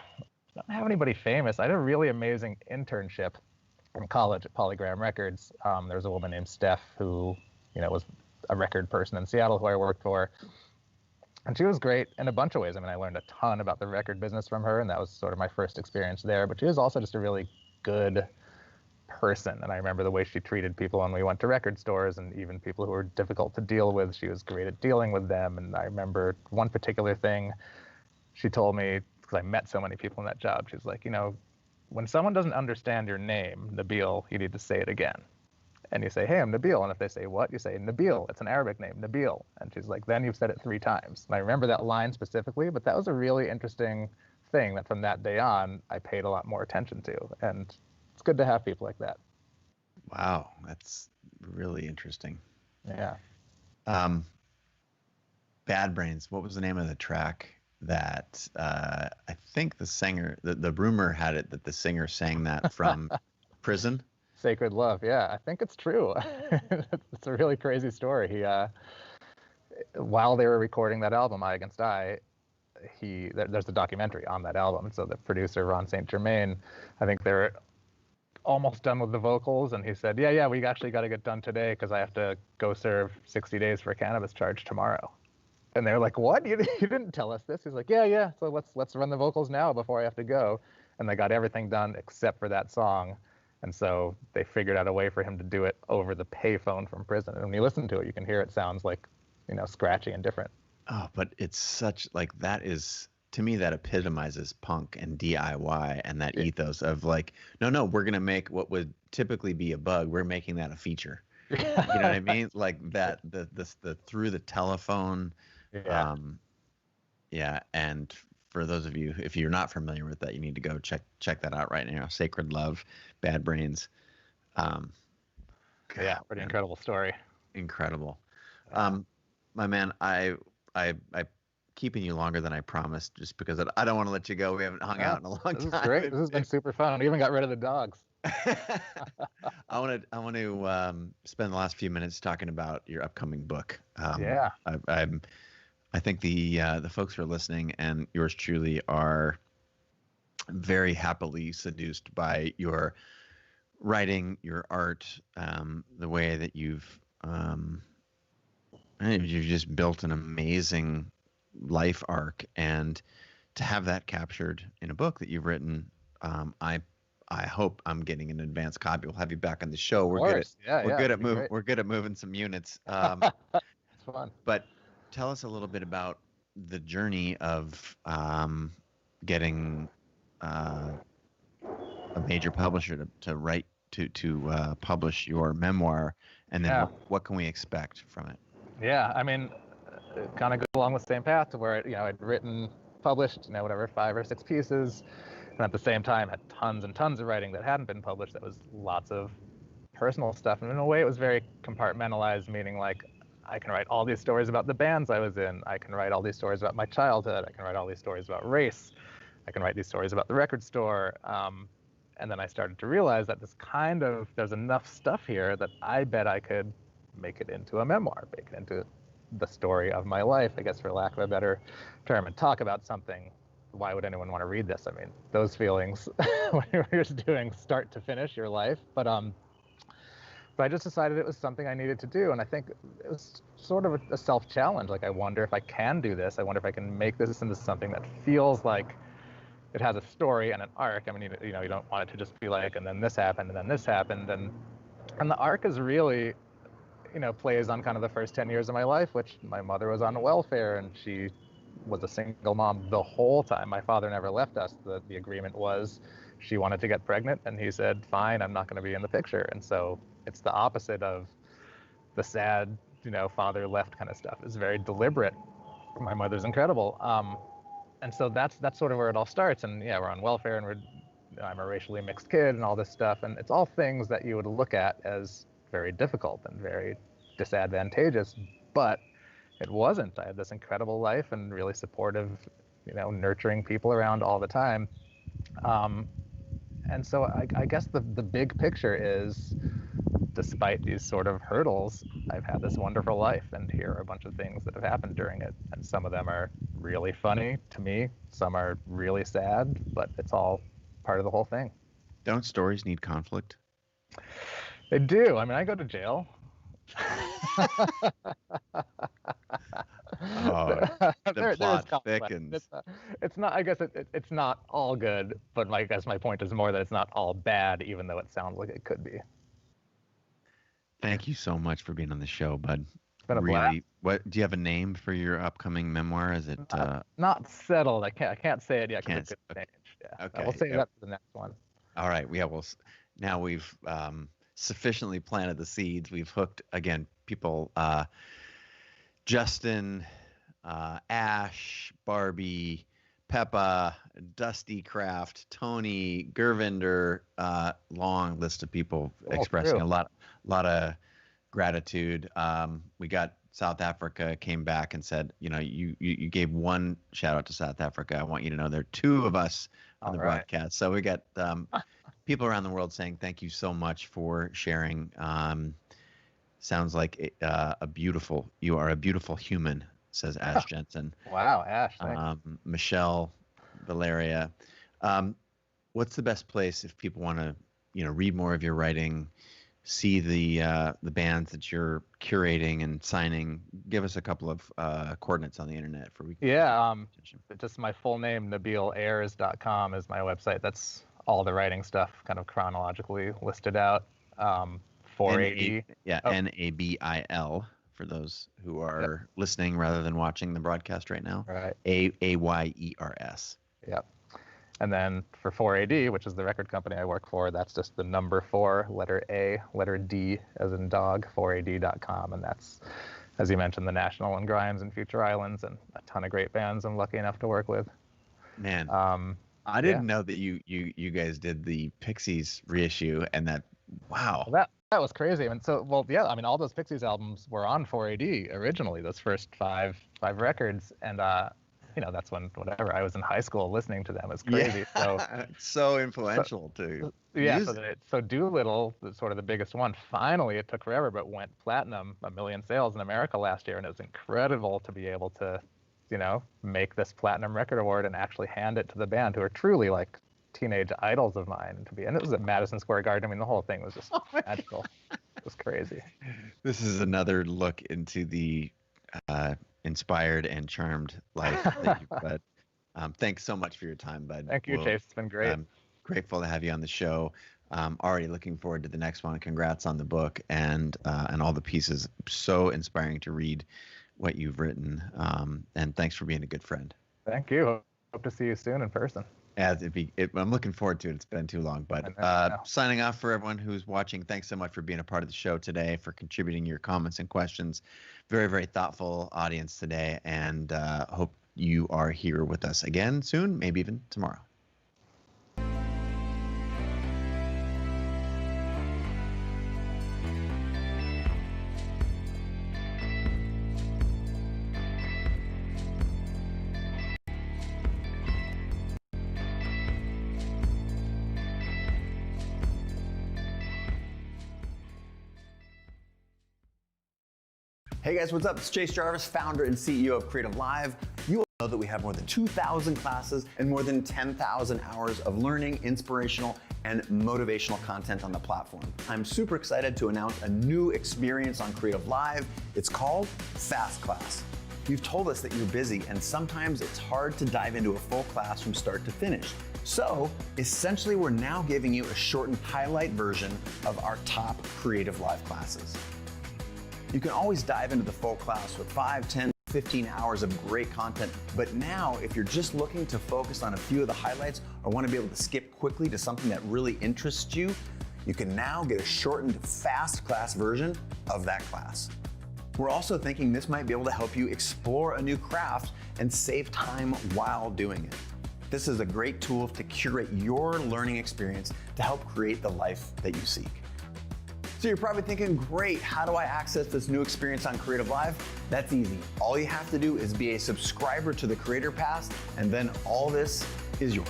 famous. I had a really amazing internship in college at Polygram Records. There was a woman named Steph who, was a record person in Seattle who I worked for. And she was great in a bunch of ways. I mean, I learned a ton about the record business from her, and that was sort of my first experience there. But she was also just a really good person. And I remember the way she treated people when we went to record stores, and even people who were difficult to deal with. She was great at dealing with them. And I remember one particular thing she told me, because I met so many people in that job. She's like, when someone doesn't understand your name, Nabil, you need to say it again. And you say, hey, I'm Nabil. And if they say, what? You say, Nabil. It's an Arabic name, Nabil. And she's like, then you've said it 3 times. And I remember that line specifically, but that was a really interesting thing that from that day on, I paid a lot more attention to. And it's good to have people like that. Wow, that's really interesting. Yeah. Bad Brains, what was the name of the track that I think the singer, the rumor had it that the singer sang that from prison? Sacred Love, yeah, I think it's true. It's a really crazy story. He, while they were recording that album, Eye Against Eye, there's a documentary on that album. So the producer, Ron St. Germain, I think they're almost done with the vocals, and he said, yeah, we actually got to get done today because I have to go serve 60 days for a cannabis charge tomorrow. And they're like, what? You didn't tell us this. He's like, yeah. So let's run the vocals now before I have to go. And they got everything done except for that song. And so they figured out a way for him to do it over the payphone from prison. And when you listen to it, you can hear it sounds like, scratchy and different. Oh, but it's such like that is, to me, that epitomizes punk and DIY and that ethos of like, no, we're going to make what would typically be a bug. We're making that a feature. You know what I mean? Like that, the through the telephone. Yeah. And for those of you, if you're not familiar with that, you need to go check that out right now. Sacred Love, Bad Brains. Pretty incredible story. Incredible. My man, I keeping you longer than I promised, just because I don't want to let you go. We haven't hung out in a long time. This is great. This has been super fun. We even got rid of the dogs. I want to spend the last few minutes talking about your upcoming book. I think the folks who are listening and yours truly are very happily seduced by your writing, your art, the way that you've just built an amazing life arc, and to have that captured in a book that you've written, I hope I'm getting an advanced copy. We'll have you back on the show. Of course. We're good at Great. we're good at moving some units. It's fun. But tell us a little bit about the journey of getting a major publisher to write to publish your memoir, and then what can we expect from it? Yeah, I mean, it kind of goes along the same path to where I'd written, published, whatever, 5 or 6 pieces, and at the same time had tons and tons of writing that hadn't been published. That was lots of personal stuff, and in a way, it was very compartmentalized, meaning like I can write all these stories about the bands I was in. I can write all these stories about my childhood. I can write all these stories about race. I can write these stories about the record store. And then I started to realize that there's enough stuff here that I bet I could make it into a memoir, make it into the story of my life, I guess, for lack of a better term, and talk about something. Why would anyone want to read this? I mean, those feelings when you're just doing start to finish your life. But I just decided it was something I needed to do. And I think it was sort of a self-challenge. Like, I wonder if I can do this. I wonder if I can make this into something that feels like it has a story and an arc. I mean, you don't want it to just be like, and then this happened, and then this happened. And the arc is really, plays on kind of the first 10 years of my life, which my mother was on welfare, and she was a single mom the whole time. My father never left us. The agreement was she wanted to get pregnant, and he said, fine, I'm not going to be in the picture. And so it's the opposite of the sad, father left kind of stuff. It's very deliberate. My mother's incredible. And so that's sort of where it all starts. And yeah, we're on welfare, and I'm a racially mixed kid and all this stuff. And it's all things that you would look at as very difficult and very disadvantageous, but it wasn't. I had this incredible life and really supportive, nurturing people around all the time. And so I guess the big picture is, despite these sort of hurdles, I've had this wonderful life, and here are a bunch of things that have happened during it. And some of them are really funny to me, some are really sad, but it's all part of the whole thing. Don't stories need conflict? They do. I mean, I go to jail. The plot thickens. It's not. I guess it's not all good, but I guess my point is more that it's not all bad, even though it sounds like it could be. Thank you so much for being on the show, bud. It's been a blast. What do you have a name for your upcoming memoir? Is it not settled? I can't say it yet because it could change. Yeah. Okay. We'll save that for the next one. All right. Yeah. Well, now we've sufficiently planted the seeds. We've hooked again people. Justin, Ash, Barbie, Peppa, Dusty Craft, Tony, Gervinder, long list of people expressing a lot of gratitude. We got South Africa came back and said, you gave one shout out to South Africa. I want you to know there are 2 of us on the broadcast. So we got people around the world saying thank you so much for sharing. Sounds like you are a beautiful human, says Ash Jensen. Wow, Ash, thanks. Michelle, Valeria. What's the best place if people want to, read more of your writing, see the bands that you're curating and signing? Give us a couple of coordinates on the internet for we. Yeah, just my full name, NabilAyers.com is my website. That's all the writing stuff, kind of chronologically listed out. 480. Nabil for those who are listening rather than watching the broadcast right now. Right. Ayers. Yep. And then for 4AD, which is the record company I work for, that's just the number 4, letter A, letter D as in dog, 4AD.com. And that's, as you mentioned, the National and Grimes and Future Islands and a ton of great bands I'm lucky enough to work with. Man, I didn't know that you guys did the Pixies reissue, and that, wow. Well, that was crazy. And so, all those Pixies albums were on 4AD originally, those first five records. And, that's when, I was in high school listening to them. It's crazy. Yeah. So influential too. Yeah. So Doolittle, sort of the biggest one, finally, it took forever, but went platinum, 1 million sales in America last year. And it was incredible to be able to make this platinum record award and actually hand it to the band, who are truly like teenage idols of mine. And it was at Madison Square Garden. I mean, the whole thing was just magical. It was crazy. This is another look into the inspired and charmed life that you've led. Thanks so much for your time, bud. Thank you, Chase. It's been great. I'm grateful to have you on the show. Already looking forward to the next one. Congrats on the book and all the pieces. So inspiring to read what you've written. And thanks for being a good friend. Thank you. Hope to see you soon in person. Yeah, I'm looking forward to it. It's been too long. But signing off for everyone who's watching, thanks so much for being a part of the show today, for contributing your comments and questions. Very, very thoughtful audience today, and hope you are here with us again soon, maybe even tomorrow. Hey guys, what's up? It's Chase Jarvis, founder and CEO of CreativeLive. You will know that we have more than 2,000 classes and more than 10,000 hours of learning, inspirational, and motivational content on the platform. I'm super excited to announce a new experience on CreativeLive. It's called Fast Class. You've told us that you're busy and sometimes it's hard to dive into a full class from start to finish. So essentially, we're now giving you a shortened highlight version of our top CreativeLive classes. You can always dive into the full class with 5, 10, 15 hours of great content. But now, if you're just looking to focus on a few of the highlights or want to be able to skip quickly to something that really interests you, you can now get a shortened fast class version of that class. We're also thinking this might be able to help you explore a new craft and save time while doing it. This is a great tool to curate your learning experience to help create the life that you seek. So you're probably thinking, great, how do I access this new experience on CreativeLive? That's easy. All you have to do is be a subscriber to the Creator Pass, and then all this is yours.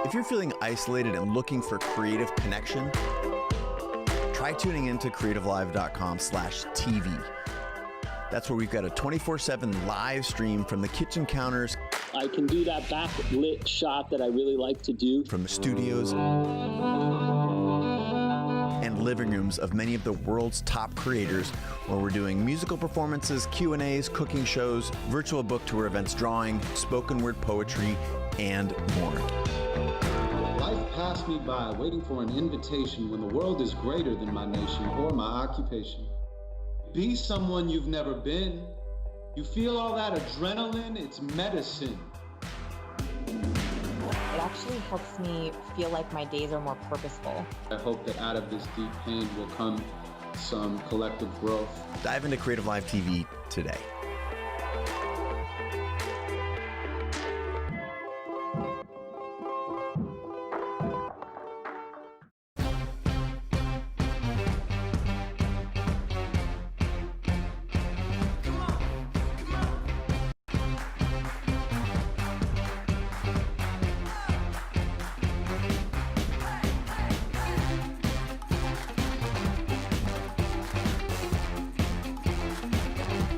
If you're feeling isolated and looking for creative connection, try tuning into creativelive.com/TV. That's where we've got a 24/7 live stream from the kitchen counters. I can do that backlit shot that I really like to do. From the studios and living rooms of many of the world's top creators, where we're doing musical performances, Q&As, cooking shows, virtual book tour events, drawing, spoken word poetry, and more. Life passed me by waiting for an invitation when the world is greater than my nation or my occupation. Be someone you've never been. You feel all that adrenaline, it's medicine. It actually helps me feel like my days are more purposeful. I hope that out of this deep pain will come some collective growth. Dive into CreativeLive TV today.